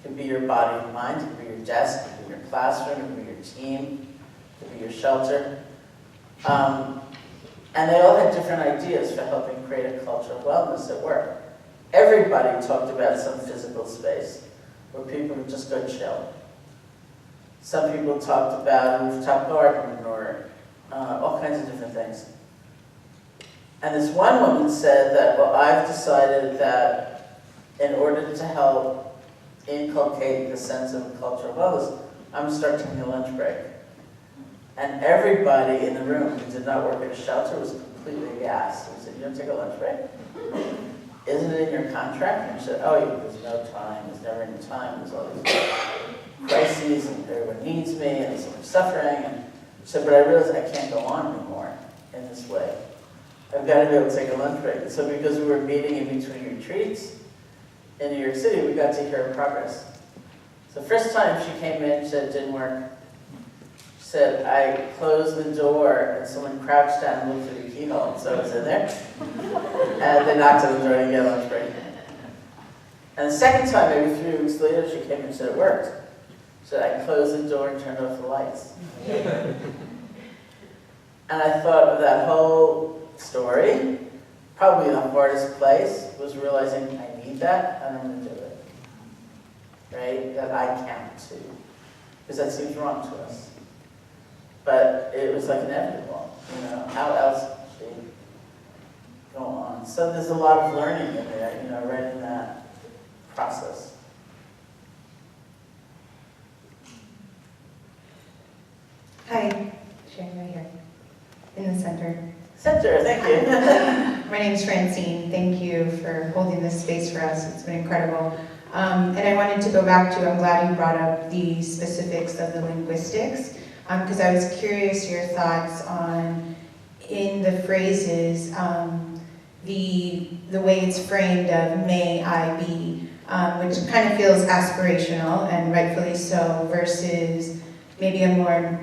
can be your body and mind, it can be your desk, it can be your classroom, it can be your team, it can be your shelter. And they all had different ideas for helping create a culture of wellness at work. Everybody talked about some physical space where people would just go chill. Some people talked about a rooftop garden or all kinds of different things. And this one woman said that, well, I've decided that in order to help inculcate the sense of a culture of wellness, I'm going to start taking a lunch break. And everybody in the room who did not work at a shelter was completely aghast. We said, you don't take a lunch break? Isn't it in your contract? And she said, oh, yeah, there's no time. There's never any time. There's all these crises, and everyone needs me, and there's so much suffering. And she said, but I realized I can't go on anymore in this way. I've got to be able to take a lunch break. And so because we were meeting in between retreats in New York City, we got to hear her progress. So the first time she came in, she said it didn't work. She said, I closed the door and someone crouched down and looked through the keyhole. So I was in there. And they knocked on the door and get a lunch break. And the second time, maybe 3 weeks later, she came and said it worked. She said, I closed the door and turned off the lights. And I thought of that whole story. Probably the hardest place was realizing I need that and I'm going to do it. Right? That I count too. Because that seems wrong to us. But it was like inevitable. How else could she go on? So there's a lot of learning in there, right in that process.
Hi, Sharon, right here, in the center.
Center, thank you.
My name is Francine. Thank you for holding this space for us. It's been incredible. And I wanted to go back to, I'm glad you brought up the specifics of the linguistics, because I was curious your thoughts on, in the phrases, the way it's framed of may I be, which kind of feels aspirational, and rightfully so, versus maybe a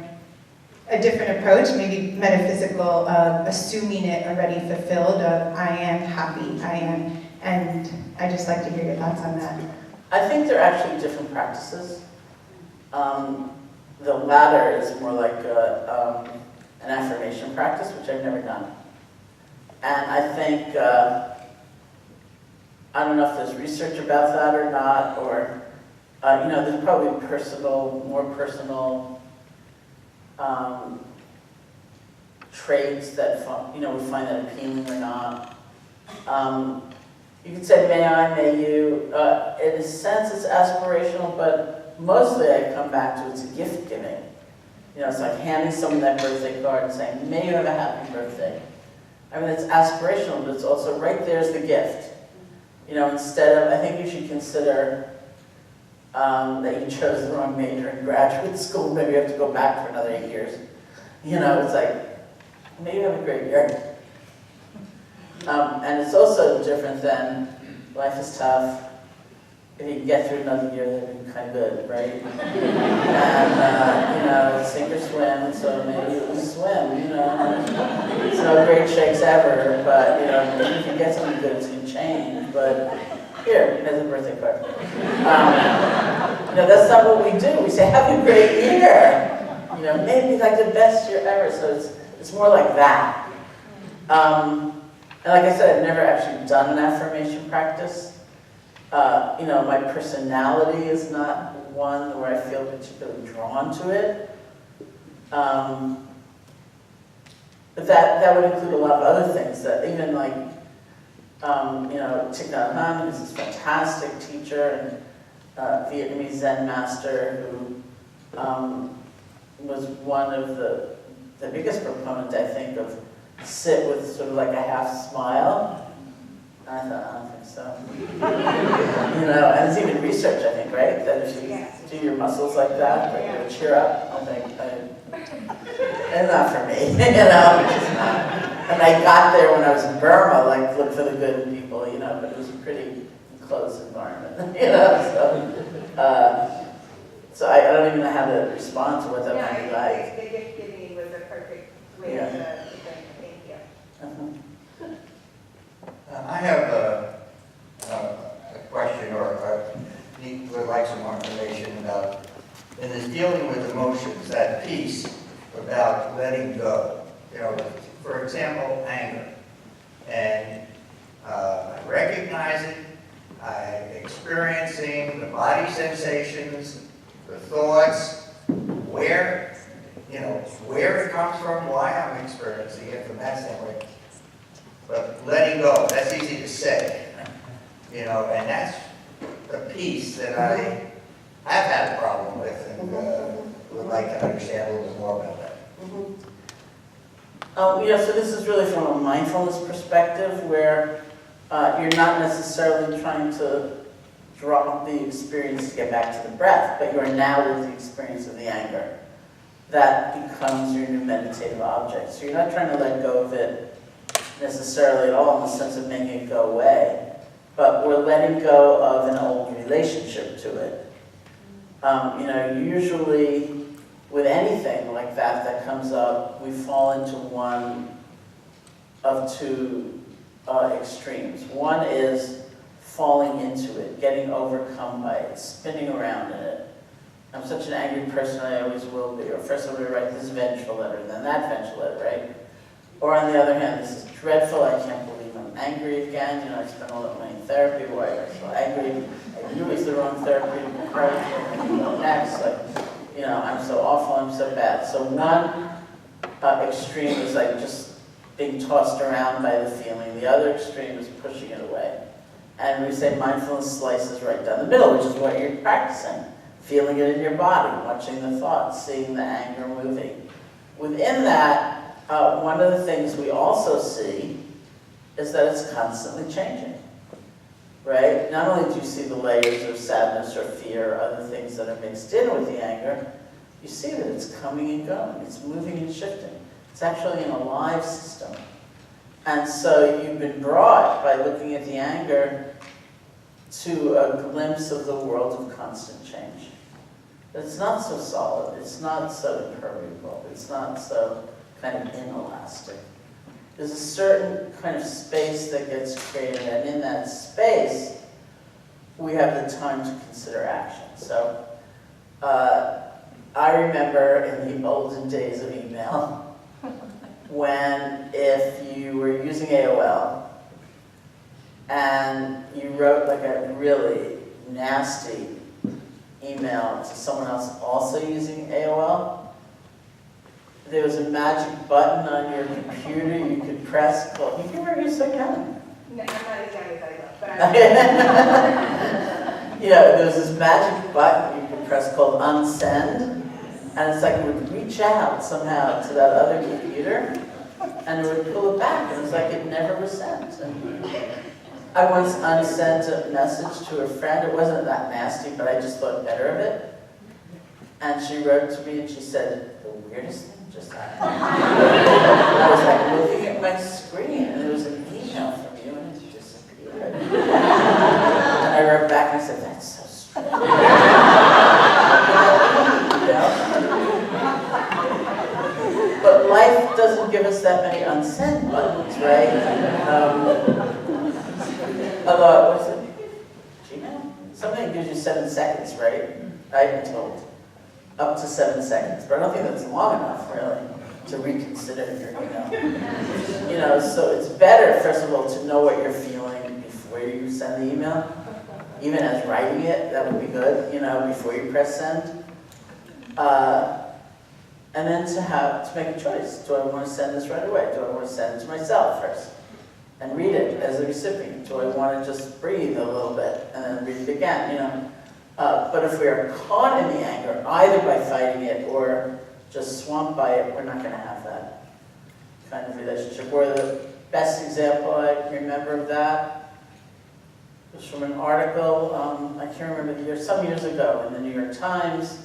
different approach, maybe metaphysical, of assuming it already fulfilled, of I am happy, I am, and I'd just like to hear your thoughts on that.
I think they're actually different practices. The latter is more like an affirmation practice, which I've never done. And I think, I don't know if there's research about that or not, or, there's probably more personal traits that, we find that appealing or not. You could say, may I, may you. In a sense, it's aspirational, but mostly I come back to it's a gift giving. You know, it's like handing someone that birthday card and saying, may you have a happy birthday. I mean, it's aspirational, but it's also right there's the gift. You know, instead of, I think you should consider that you chose the wrong major in graduate school, maybe you have to go back for another 8 years. You know, it's like, maybe you have a great year. And it's also different than, life is tough. If you can get through another year, that'd be kind of good, right? And, you know, sink or swim, so maybe you swim, you know. It's no great shakes ever, but, you know, maybe if you get something good, it's going to change. But here, here's a birthday card. You know, that's not what we do. We say, have a great year. You know, maybe like the best year ever. So it's more like that. And like I said, I've never actually done an affirmation practice. You know, my personality is not one where I feel particularly drawn to it. But that would include a lot of other things, that even like, you know, Thich Nhat Hanh, who's this fantastic teacher and Vietnamese Zen master who was one of the biggest proponent, I think, of sit with sort of like a half smile. And I thought, I don't think so. You know, and it's even research, I think, right? That if you do your muscles like that, like you'll cheer up. I think, it's not for me, you know, it's just not. And I got there when I was in Burma, like, look for the good in people, you know, but it was a pretty closed environment, you know, so I don't even know how to respond to what that might be like.
The gift giving was a perfect way to thank you.
I have a question, or would like some more information about, in this dealing with emotions, that piece about letting go. You know, for example, anger. And I recognize it, I'm experiencing the body sensations, the thoughts, where it comes from, why I'm experiencing it from that standpoint. But letting go, that's easy to say, you know, and that's the piece that I have had a problem with, and would like to understand a little bit more about that.
You know, so this is really from a mindfulness perspective, where you're not necessarily trying to drop the experience to get back to the breath, but you're now with the experience of the anger. That becomes your new meditative object. So you're not trying to let go of it necessarily at all in the sense of making it go away, but we're letting go of an old relationship to it. You know, usually with anything like that comes up, we fall into one of two extremes. One is falling into it, getting overcome by it, spinning around in it. I'm such an angry person, I always will be. Or first I'm going to write this vengeful letter, then that vengeful letter, right? Or on the other hand, this is dreadful, I can't believe I'm angry again. You know, I spent all that money in therapy, why am I so angry? I knew it was the wrong therapy to encourage me. Next, like, you know, I'm so awful, I'm so bad. So one extreme is like just being tossed around by the feeling. The other extreme is pushing it away. And we say mindfulness slices right down the middle, which is what you're practicing. Feeling it in your body, watching the thoughts, seeing the anger moving. Within that, one of the things we also see is that it's constantly changing, right? Not only do you see the layers of sadness or fear or other things that are mixed in with the anger, you see that it's coming and going, it's moving and shifting. It's actually an alive system. And so you've been brought, by looking at the anger, to a glimpse of the world of constant change. It's not so solid, it's not so impermeable, it's not so kind of inelastic. There's a certain kind of space that gets created, and in that space, we have the time to consider action. So, I remember in the olden days of email, when if you were using AOL, and you wrote like a really nasty email to someone else also using AOL, there was a magic button on your computer you could press called, you remember you're so young.
No, I'm not as young as I look, but
You know, there was this magic button you could press called unsend, and it's like it would reach out somehow to that other computer, and it would pull it back, and it's like it never was sent. And I once unsent a message to a friend. It wasn't that nasty, but I just thought better of it. And she wrote to me and she said, the weirdest thing just happened. I was like looking at my screen, and there was an email from you, and it disappeared. And I wrote back and I said, that's so strange. But life doesn't give us that many unsend buttons, right? Although, what's it? Gmail? Something gives you 7 seconds, right? I've been told. Up to 7 seconds. But I don't think that's long enough, really, to reconsider your email. You know, so it's better, first of all, to know what you're feeling before you send the email. Even as writing it, that would be good, you know, before you press send. And then to make a choice. Do I want to send this right away? Do I want to send it to myself first? And read it as a recipient. Do I want to just breathe a little bit and then read it again, you know? But if we are caught in the anger, either by fighting it or just swamped by it, we're not going to have that kind of relationship. Or the best example I remember of that was from an article, I can't remember the year, some years ago in the New York Times,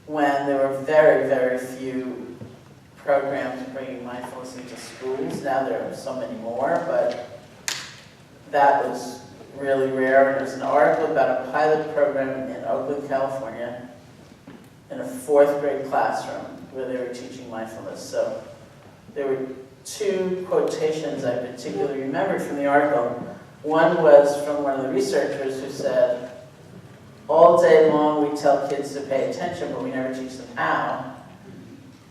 when there were very, very few programs bringing mindfulness into schools. Now there are so many more, but that was really rare. And there's an article about a pilot program in Oakland, California, in a 4th grade classroom where they were teaching mindfulness. So there were 2 quotations I particularly remembered from the article. One was from one of the researchers who said, all day long we tell kids to pay attention, but we never teach them how.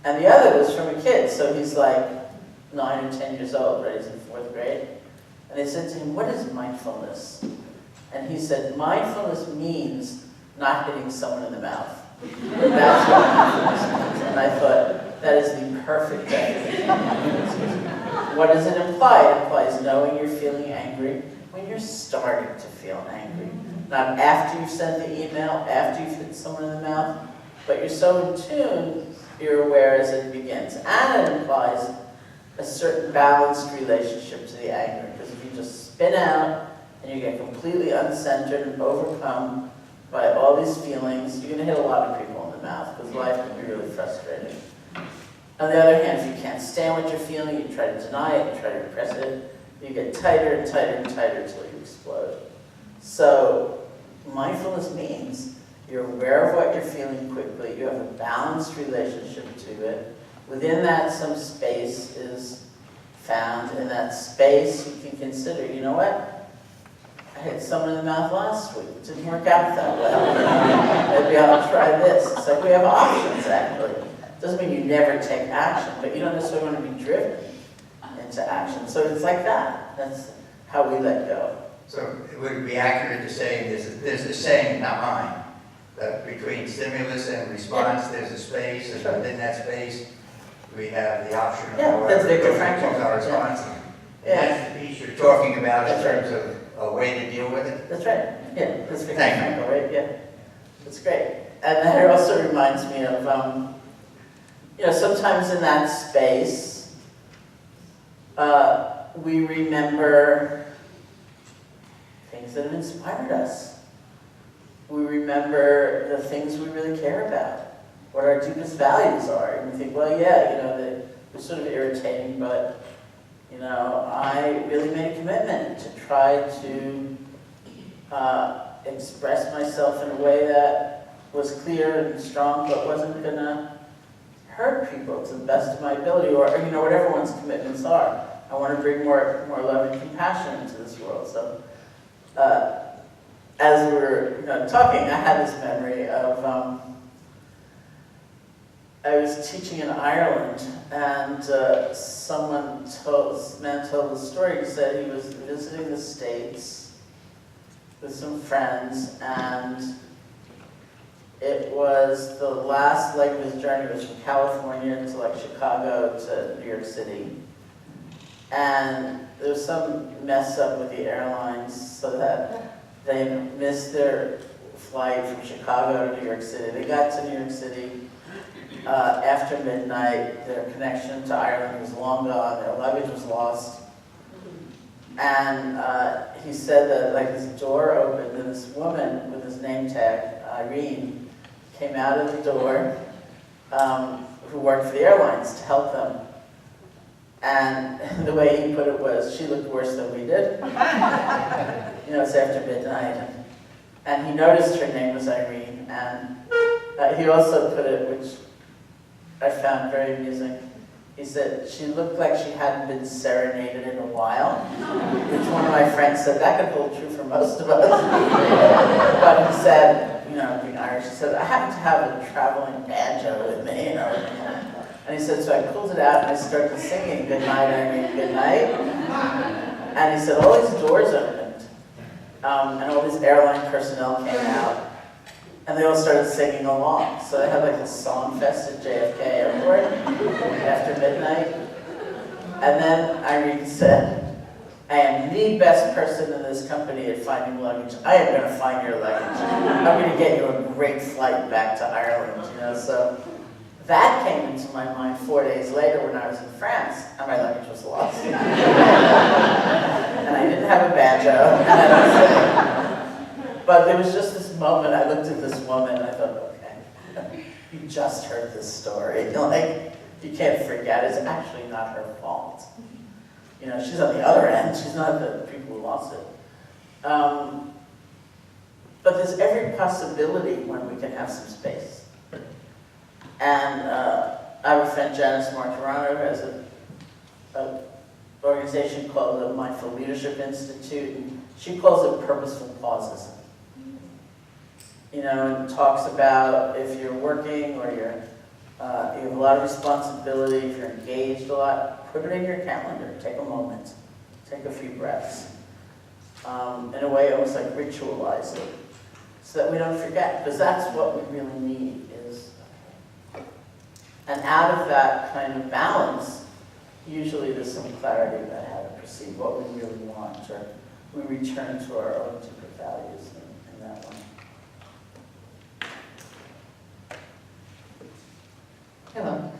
And the other was from a kid, so he's like 9 or 10 years old, right? He's in 4th grade. And they said to him, what is mindfulness? And he said, mindfulness means not hitting someone in the mouth. That's what mindfulness means. And I thought, that is the perfect definition of mindfulness. What does it imply? It implies knowing you're feeling angry when you're starting to feel angry. Not after you've sent the email, after you've hit someone in the mouth, but you're so in tune, you're aware as it begins. And it implies a certain balanced relationship to the anger. Because if you just spin out and you get completely uncentered and overcome by all these feelings, you're going to hit a lot of people in the mouth because life can be really frustrating. On the other hand, if you can't stand what you're feeling, you try to deny it, you try to repress it, you get tighter and tighter and tighter until you explode. So mindfulness means you're aware of what you're feeling quickly, you have a balanced relationship to it. Within that, some space is found. In that space, you can consider, you know what? I hit someone in the mouth last week. It didn't work out that well. Maybe I'll try this. It's like we have options, actually. It doesn't mean you never take action, but you don't necessarily want to be driven into action. So it's like that. That's how we let go.
So it would be accurate to say there's a saying, not mine, that between stimulus and response, there's a space, and within that space, we have the option of
That's Viktor Frankl.
our response.
Yeah.
And that's the piece you're talking about in terms of a way to deal with it?
That's right. Yeah, that's Viktor
Thank you.
Frankl, right? Yeah, that's great. And that also reminds me of, sometimes in that space, we remember things that have inspired us. We remember the things we really care about, what our deepest values are. And we think, well, yeah, they're sort of irritating, but, I really made a commitment to try to express myself in a way that was clear and strong, but wasn't going to hurt people to the best of my ability, or whatever one's commitments are. I want to bring more love and compassion into this world. So, as we were talking, I had this memory of I was teaching in Ireland, and this man told the story. He said he was visiting the States with some friends, and it was the last leg of his journey. It was from California to Chicago to New York City. And there was some mess up with the airlines so that they missed their flight from Chicago to New York City. They got to New York City after midnight. Their connection to Ireland was long gone. Their luggage was lost. And he said that like this door opened and this woman with his name tag, Irene, came out of the door, who worked for the airlines to help them. And the way he put it was, she looked worse than we did. You know, it's after midnight. And he noticed her name was Irene. And he also put it, which I found very amusing. He said, she looked like she hadn't been serenaded in a while, which one of my friends said, that could hold true for most of us. But he said, you know, being Irish, he said, I happen to have a traveling banjo with me, you know. And he said, so I pulled it out and I started singing, good night, Irene, good night. And he said, all these doors opened, and all these airline personnel came out. And they all started singing along. So they had like a song fest at JFK Airport after midnight. And then Irene said, I am the best person in this company at finding luggage. I am going to find your luggage. I'm going to get you a great flight back to Ireland. You know, so that came into my mind 4 days later when I was in France, and my luggage was lost. And I didn't have a banjo. And I was singing. But there was just this moment, I looked at this woman and I thought, okay, you just heard this story. You know, like, you can't forget, it's actually not her fault. You know, she's on the other end, she's not the people who lost it. But there's every possibility when we can have some space. And I have a friend, Janice Martirano, who has an organization called the Mindful Leadership Institute, and she calls it purposeful pauses. You know, and talks about if you're working or you have a lot of responsibility, if you're engaged a lot, put it in your calendar. Take a moment. Take a few breaths. In a way, almost like ritualize it so that we don't forget, because that's what we really need is. And out of that kind of balance, usually there's some clarity about how to perceive what we really want, or we return to our own deeper values in that way.
Hello.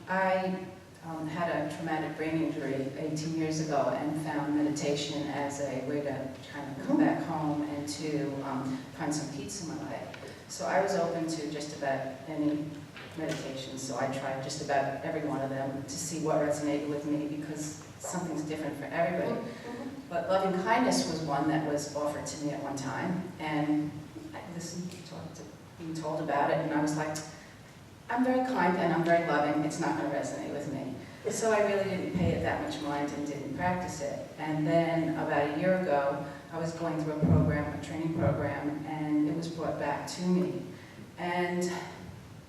I had a traumatic brain injury 18 years ago and found meditation as a way to kind of come back home and to find some peace in my life. So I was open to just about any meditation, so I tried just about every one of them to see what resonated with me, because something's different for everybody. But loving kindness was one that was offered to me at one time, and I listened to being told about it, and I was like, I'm very kind and I'm very loving, it's not going to resonate with me. So I really didn't pay it that much mind and didn't practice it. And then about a year ago, I was going through a training program, and it was brought back to me. And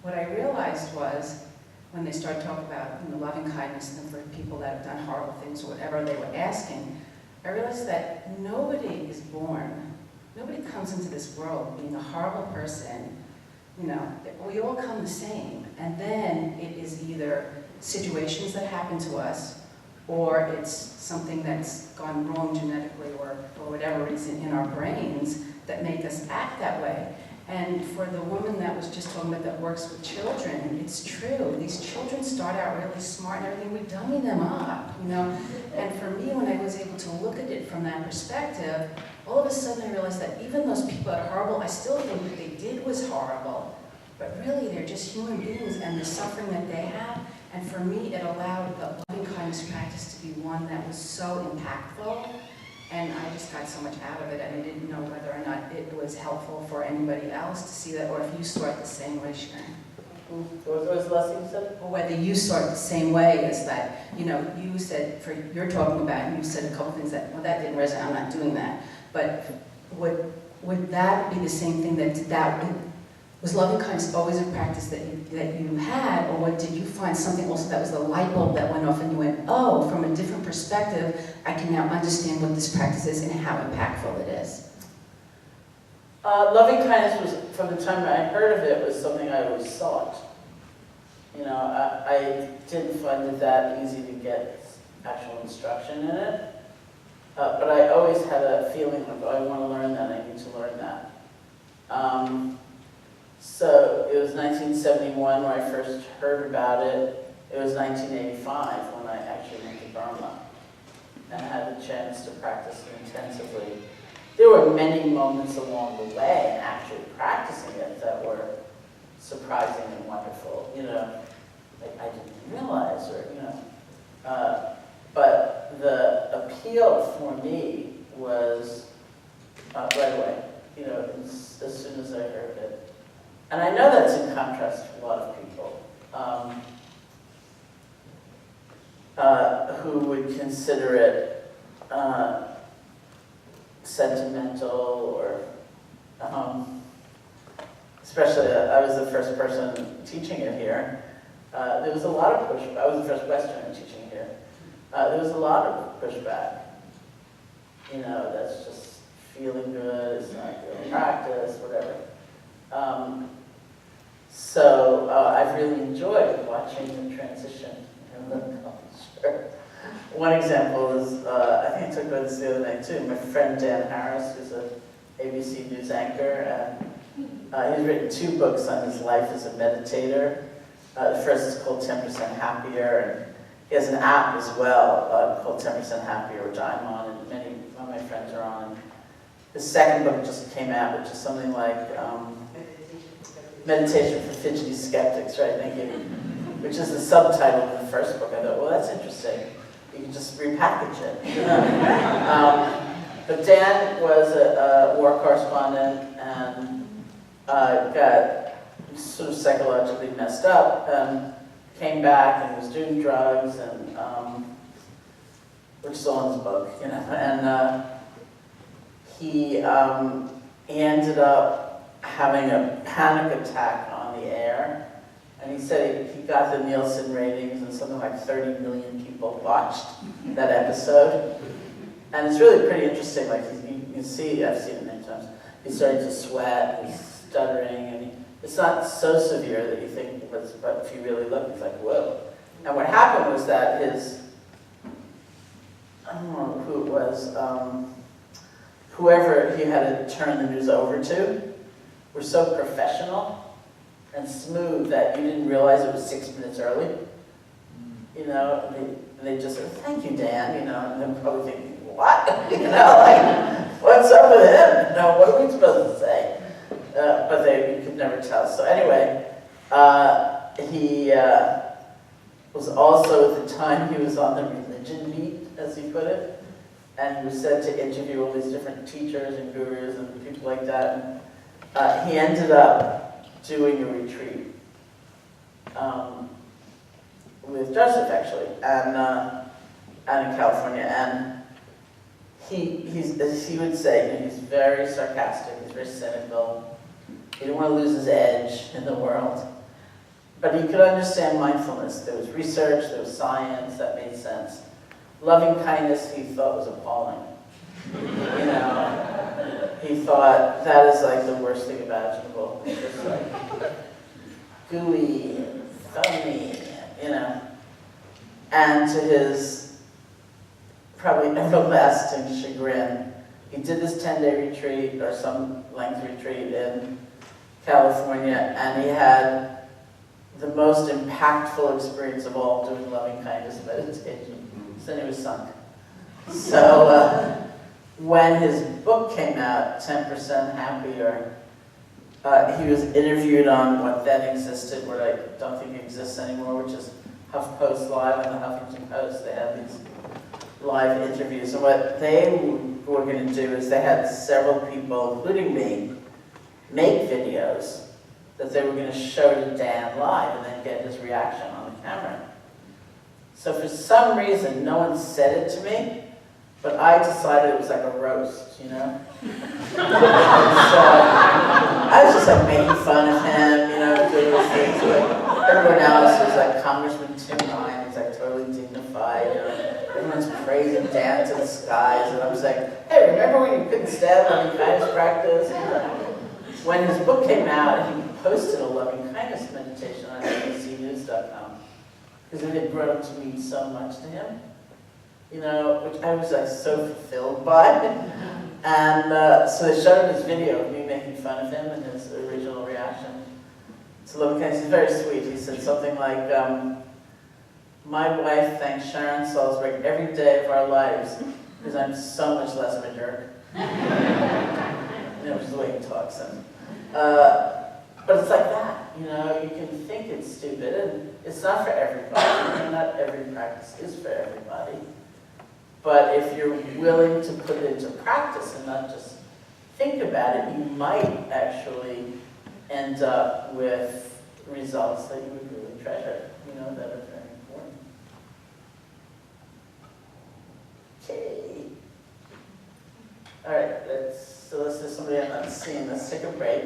what I realized was, when they started talking about loving kindness and for people that have done horrible things or whatever they were asking, I realized that nobody is born, nobody comes into this world being a horrible person. You know, we all come the same, and then it is either situations that happen to us, or it's something that's gone wrong genetically or for whatever reason in our brains that make us act that way. And for the woman that was just talking about that works with children, it's true. These children start out really smart and everything, we dummy them up, you know. And for me, when I was able to look at it from that perspective, all of a sudden I realized that even those people that are horrible, I still think what they did was horrible, but really they're just human beings and the suffering that they have. And for me, it allowed the loving kindness practice to be one that was so impactful. And I just got so much out of it, and I didn't know whether or not it was helpful for anybody else to see that, or if you saw it the same way, Sharon.
What was the last thing you said?
Or whether you saw it the same way as that, you know, you said, you're talking about, and you said a couple things that, well, that didn't resonate, I'm not doing that. But would that be the same thing was loving kindness always a practice that you had, or did you find something also that was the light bulb that went off and you went, oh, from a different perspective, I can now understand what this practice is and how impactful it is?
Loving kindness was, from the time I heard of it, was something I always sought. You know, I didn't find it that easy to get actual instruction in it, but I always had a feeling of, oh, I want to learn that, I need to learn that. So it was 1971 when I first heard about it. It was 1985 when I actually went to Burma and had the chance to practice it intensively. There were many moments along the way in actually practicing it that were surprising and wonderful, you know, like I didn't realize, or, you know. But the appeal for me was right away, you know, as soon as I heard it. And I know that's in contrast to a lot of people who would consider it sentimental, or especially I was the first person teaching it here. There was a lot of pushback. I was the first Westerner teaching it here. There was a lot of pushback. You know, that's just feeling good, it's not good practice, whatever. So I've really enjoyed watching the transition in the culture. One example is, I think I talked about this the other night too, my friend Dan Harris, who's an ABC News anchor, and he's written 2 books on his life as a meditator. The first is called 10% Happier, and he has an app as well called 10% Happier, which I'm on, and many of my friends are on. His second book just came out, which is something like Meditation for Fidgety Skeptics, right? Thank you. Which is the subtitle of the first book. I thought, well, that's interesting. You can just repackage it. But Dan was a war correspondent and got sort of psychologically messed up, and came back and was doing drugs, and which is all in his book, you know. And he ended up having a panic attack on the air, and he said he got the Nielsen ratings, and something like 30 million people watched that episode. And it's really pretty interesting. Like you can see, I've seen it many times. He's starting to sweat, he's stuttering, and it's not so severe that you think it was, but if you really look, it's like, whoa. And what happened was that his, I don't know who it was, whoever he had to turn the news over to were so professional and smooth that you didn't realize it was 6 minutes early. You know, they just said, thank you, Dan, you know, and they're probably thinking, what? You know, like, what's up with him? You know, what are we supposed to say? But you could never tell. So anyway, he was also, at the time, he was on the religion beat, as he put it, and he was said to interview all these different teachers and gurus and people like that. And he ended up doing a retreat with Joseph, actually, and in California. And as he would say, you know, he's very sarcastic, he's very cynical. He didn't want to lose his edge in the world. But he could understand mindfulness. There was research, there was science, that made sense. Loving kindness, he thought was appalling. You know, he thought that is like the worst thing imaginable. It's just like gooey, phony, you know. And to his probably everlasting chagrin, he did this 10-day retreat, or some length retreat in California, and he had the most impactful experience of all doing loving kindness meditation. So then he was sunk. So when his book came out, 10% Happier, he was interviewed on what then existed, what I don't think exists anymore, which is HuffPost Live and the Huffington Post. They had these live interviews. And what they were going to do is they had several people, including me, make videos that they were going to show to Dan live and then get his reaction on the camera. So for some reason, no one said it to me, but I decided it was like a roast, you know? So I was just like making fun of him, you know, doing those things. Like, everyone else was like Congressman Tim Ryan, he's like totally dignified, you know? Everyone's praising Dan to the skies, and I was like, hey, remember when you couldn't stand loving kindness practice? When his book came out, he posted a loving kindness meditation on abcnews.com because it had grown to mean so much to him, you know, which I was like so fulfilled by. And so they showed him this video of me making fun of him and his original reaction to loving kindness. He's very sweet. He said something like, my wife thanks Sharon Salzberg every day of our lives because I'm so much less of a jerk. Which is the way he talks. But it's like that, you know, you can think it's stupid, and it's not for everybody, and not every practice is for everybody. But if you're willing to put it into practice and not just think about it, you might actually end up with results that you would really treasure, you know, that are very important. Okay. All right, let's do somebody I'm not seeing. Let's take a break.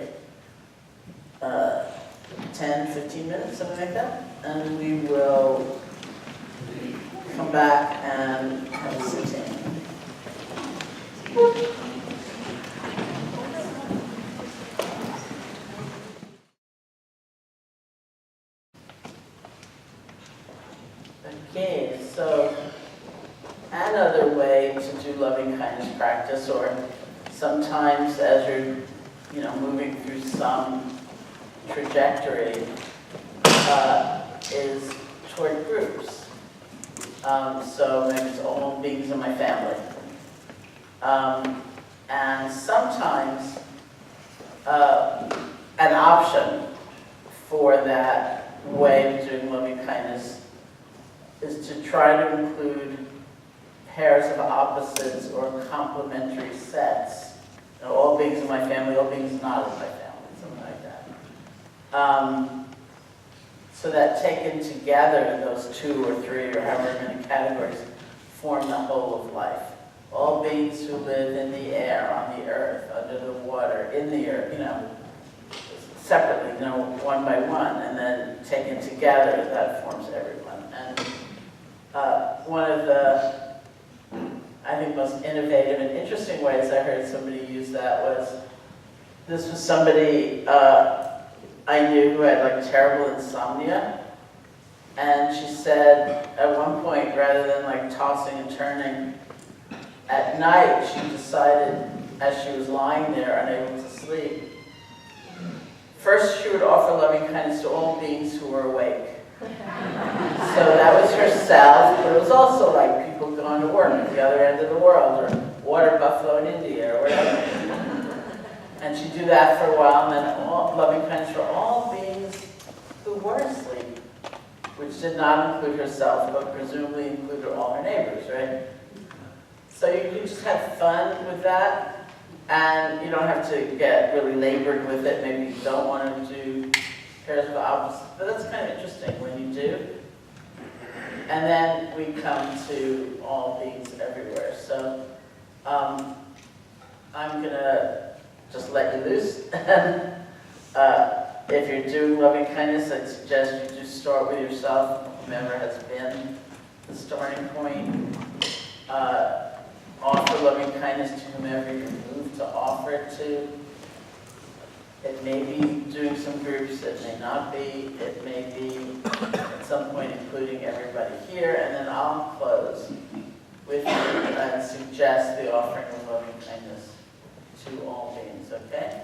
10, 15 minutes, something like that. And we will come back and have a sit-in. Okay, so another way to do loving kindness practice, or sometimes as you're, you know, moving through some trajectory, is toward groups. So maybe it's all beings in my family. And sometimes an option for that way of doing loving kindness is to try to include pairs of opposites or complementary sets. You know, all beings in my family, all beings not in my family, something like that. So that taken together, those 2 or 3 or however many categories form the whole of life. All beings who live in the air, on the earth, under the water, in the earth, you know, separately, you know, one by one, and then taken together, that forms everyone. And one of the, I think, most innovative and interesting ways I heard somebody use that was, this was somebody I knew who had like terrible insomnia, and she said at one point, rather than like tossing and turning, at night she decided, as she was lying there unable to sleep, first she would offer loving kindness to all beings who were awake. So that was herself, but it was also like people going to work at the other end of the world, or water buffalo in India, or whatever. And she'd do that for a while, and then loving kindness for all beings who were asleep, which did not include herself, but presumably included all her neighbors, right? So you can just have fun with that, and you don't have to get really labored with it. Maybe you don't want to do pairs of opposites, but that's kind of interesting when you do. And then we come to all beings everywhere. So I'm going to just let you loose. If you're doing loving kindness, I'd suggest you just start with yourself, whomever has been the starting point. Offer loving kindness to whomever you're moved to offer it to. It may be doing some groups, it may not be. It may be at some point including everybody here, and then I'll close with you and suggest the offering of loving kindness to all beings, okay?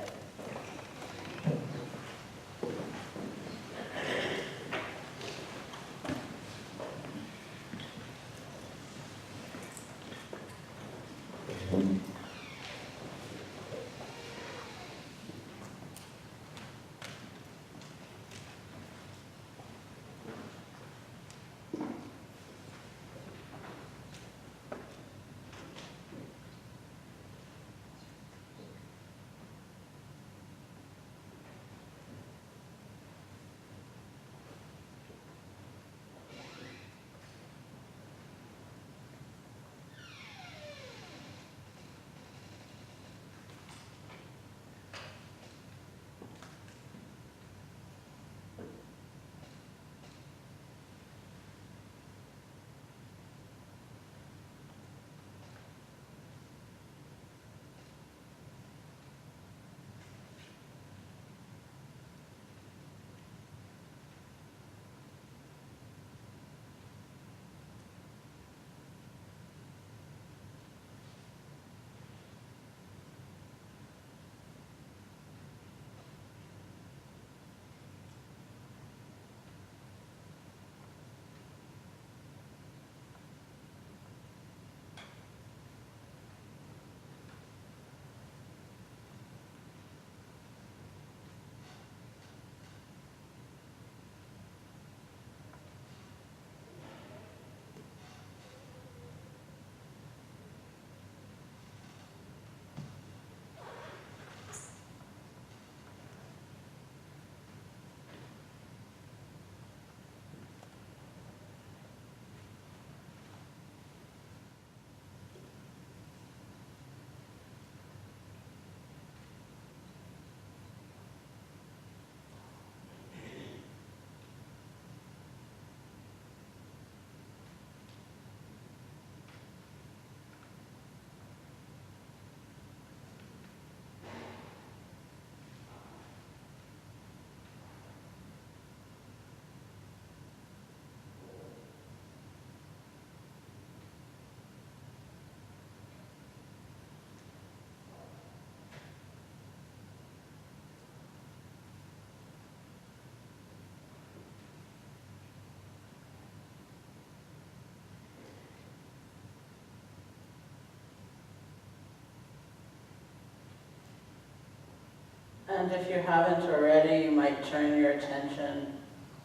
And if you haven't already, you might turn your attention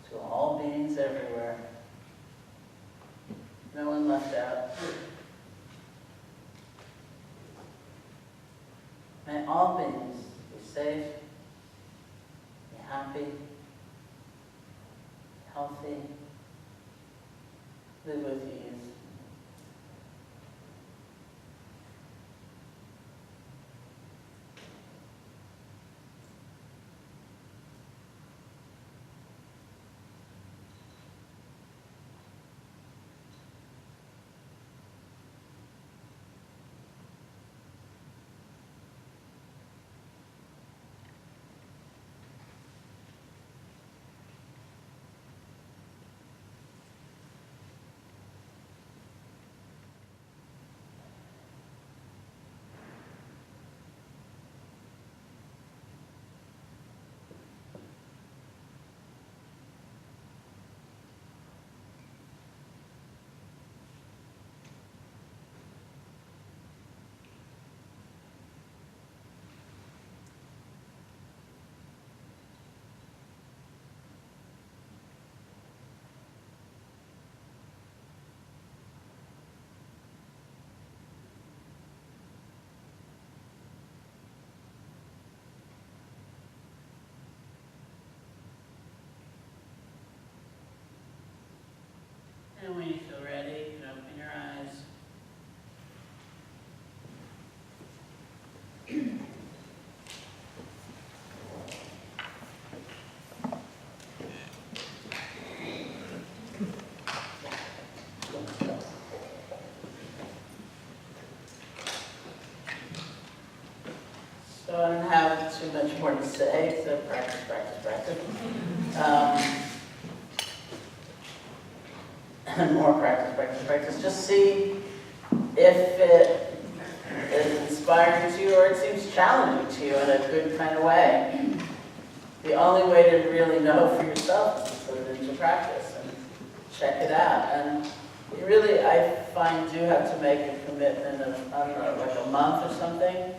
to all beings everywhere. No one left out. May all beings be safe, be happy, healthy, live with ease. And when you feel ready, you can open your eyes. So I don't have too much more to say, so practice, practice, practice. And more practice, practice, practice. Just see if it is inspiring to you or it seems challenging to you in a good kind of way. The only way to really know for yourself is to put it into practice and check it out. And you really, I find, do have to make a commitment of, I don't know, like a month or something,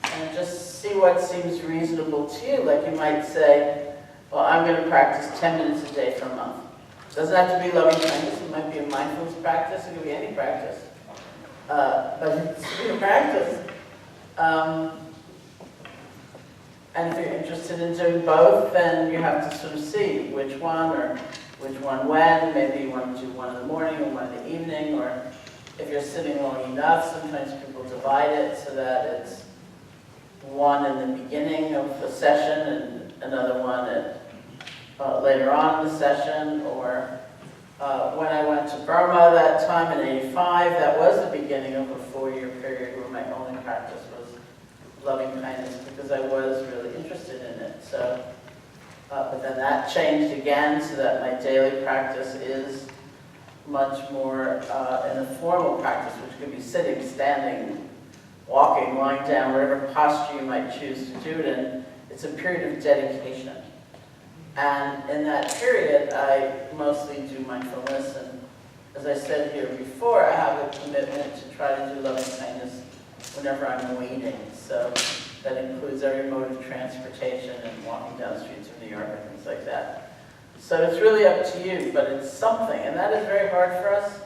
and just see what seems reasonable to you. Like you might say, well, I'm going to practice 10 minutes a day for a month. It doesn't have to be loving kindness, it might be a mindfulness practice, it could be any practice. But it's a practice. And if you're interested in doing both, then you have to sort of see which one or which one when. Maybe you want to do one in the morning or one in the evening, or if you're sitting long enough, sometimes people divide it so that it's one in the beginning of the session and another one at later on in the session, or when I went to Burma that time in '85, that was the beginning of a 4-year period where my only practice was loving kindness because I was really interested in it. So, but then that changed again so that my daily practice is much more in a formal practice, which could be sitting, standing, walking, lying down, whatever posture you might choose to do it in. It's a period of dedication. And in that period, I mostly do mindfulness, and as I said here before, I have a commitment to try to do loving kindness whenever I'm waiting. So that includes every mode of transportation and walking down the streets of New York and things like that. So it's really up to you, but it's something, and that is very hard for us,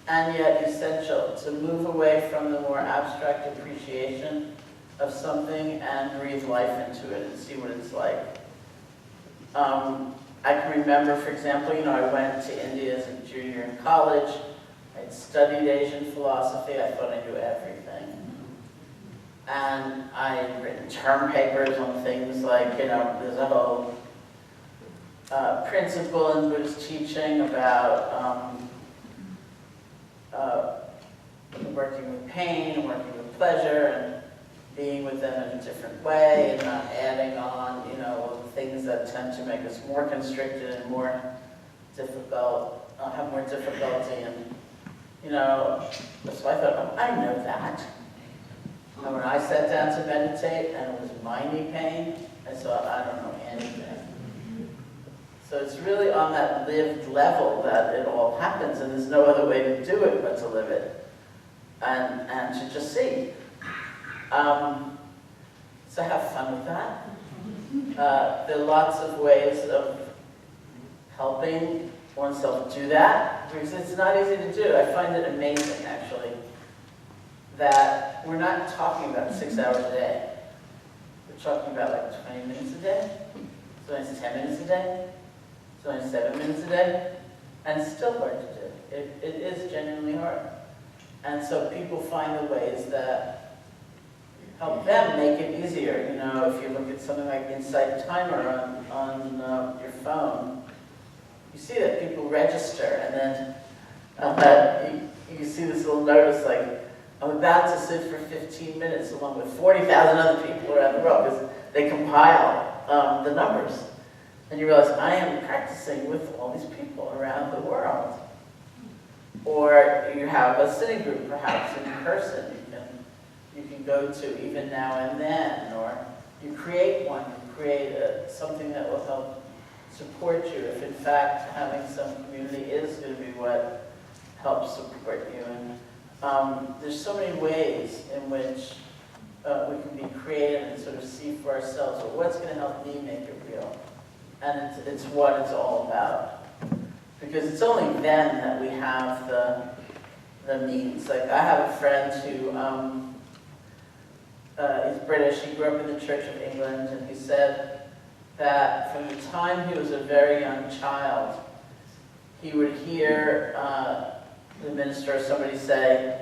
and yet essential, to move away from the more abstract appreciation of something and breathe life into it and see what it's like. I can remember, for example, I went to India as a junior in college. I'd studied Asian philosophy. I thought I knew everything. And I had written term papers on things like, there's a whole principle in Buddhist teaching about working with pain and working with pleasure and being with them in a different way and not adding on, things that tend to make us more constricted and more difficult, have more difficulty. And, so I thought, I know that. And when I sat down to meditate and it was my knee pain, I thought, I don't know anything. So it's really on that lived level that it all happens, and there's no other way to do it but to live it and to just see. So have fun with that. There are lots of ways of helping oneself do that, because it's not easy to do. I find it amazing, actually, that we're not talking about 6 hours a day. We're talking about like 20 minutes a day, sometimes 10 minutes a day, sometimes 7 minutes a day, and it's still hard to do. It is genuinely hard. And so people find the ways that help them make it easier. You know, if you look at something like Insight Timer on your phone, you see that people register, and then you see this little notice like, I'm about to sit for 15 minutes along with 40,000 other people around the world, because they compile the numbers. And you realize, I am practicing with all these people around the world. Or you have a sitting group, perhaps, in person you can go to even now and then, or you create one, you create something that will help support you if in fact having some community is going to be what helps support you. And there's so many ways in which we can be creative and sort of see for ourselves, well, what's going to help me make it real? And it's what it's all about. Because it's only then that we have the means. Like, I have a friend who is British. He grew up in the Church of England, and he said that from the time he was a very young child, he would hear the minister or somebody say,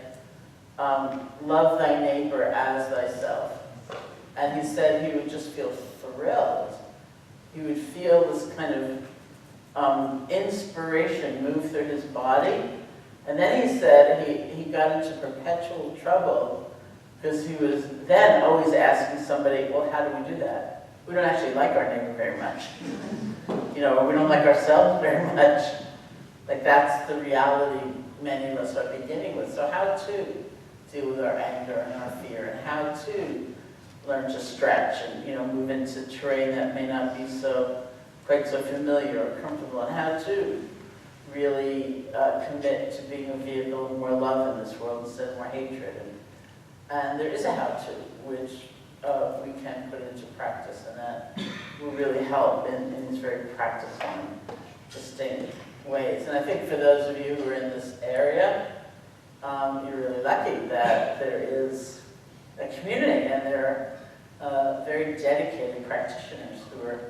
love thy neighbor as thyself. And he said he would just feel thrilled. He would feel this kind of inspiration move through his body. And then he said he got into perpetual trouble because he was then always asking somebody, well, how do we do that? We don't actually like our neighbor very much. You know, we don't like ourselves very much. Like, that's the reality many of us are beginning with. So how to deal with our anger and our fear, and how to learn to stretch and, you know, move into terrain that may not be quite so familiar or comfortable, and how to really commit to being a vehicle of more love in this world instead of more hatred. And there is a how-to, which we can put into practice, and that will really help in these very practical and distinct ways. And I think for those of you who are in this area, you're really lucky that there is a community, and there are very dedicated practitioners who are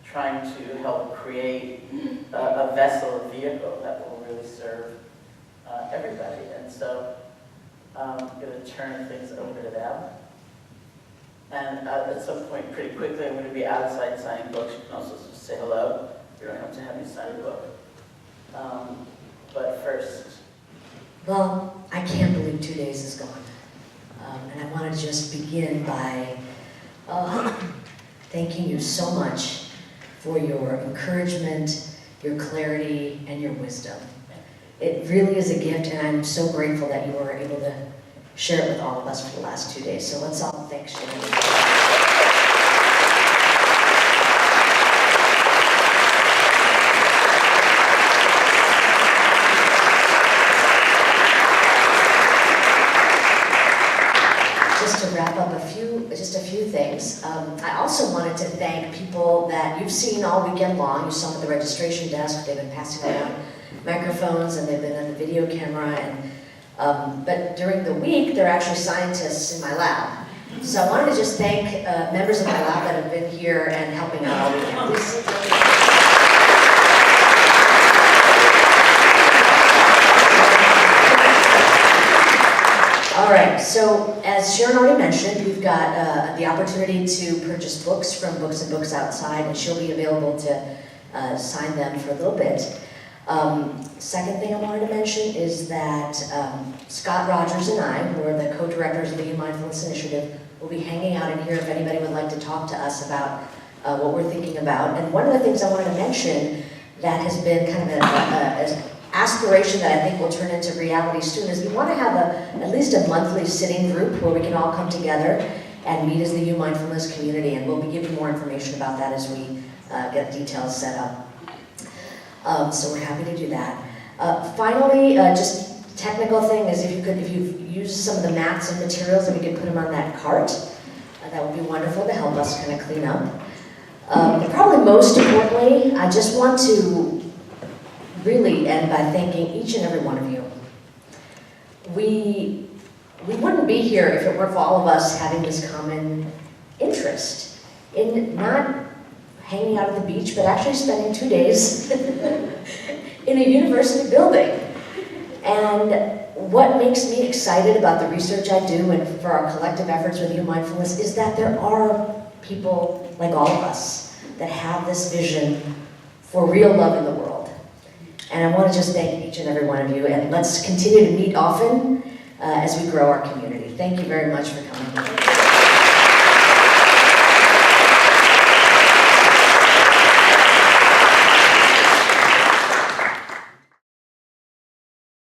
trying to help create a vessel, a vehicle that will really serve everybody. And so I'm going to turn things over to them. And at some point, pretty quickly, I'm going to be outside signing books. You can also just say hello. You don't have to have me sign a book. But first.
Well, I can't believe 2 days is gone. And I want to just begin by thanking you so much for your encouragement, your clarity, and your wisdom. It really is a gift, and I'm so grateful that you were able to share it with all of us for the last 2 days. So let's all thank Sharon. Just a few things. I also wanted to thank people that you've seen all weekend long. You saw them at the registration desk. They've been passing around microphones, and they've been on the video camera. And but during the week, they're actually scientists in my lab. So I wanted to just thank members of my lab that have been here and helping out all weekend. Please sit down. All right, so as Sharon already mentioned, we've got the opportunity to purchase books from Books and Books Outside, and she'll be available to sign them for a little bit. Second thing I wanted to mention is that Scott Rogers and I, who are the co-directors of the Youth Mindfulness Initiative, will be hanging out in here if anybody would like to talk to us about what we're thinking about. And one of the things I wanted to mention that has been kind of an aspiration that I think will turn into reality soon is we want to have at least a monthly sitting group where we can all come together and meet as the Youth Mindfulness community, and we'll be giving more information about that as we get details set up. So we're happy to do that. Finally, just technical thing is if you use some of the mats and materials, and we could put them on that cart. That would be wonderful to help us kind of clean up. And probably most importantly, I just want to really end by thanking each and every one of you. We wouldn't be here if it weren't for all of us having this common interest in not hanging out at the beach, but actually spending 2 days in a university building. And what makes me excited about the research I do and for our collective efforts with Youth Mindfulness is that there are people like all of us that have this vision for real love in the world. And I want to just thank each and every one of you, and let's continue to meet often as we grow our community. Thank you very much for coming.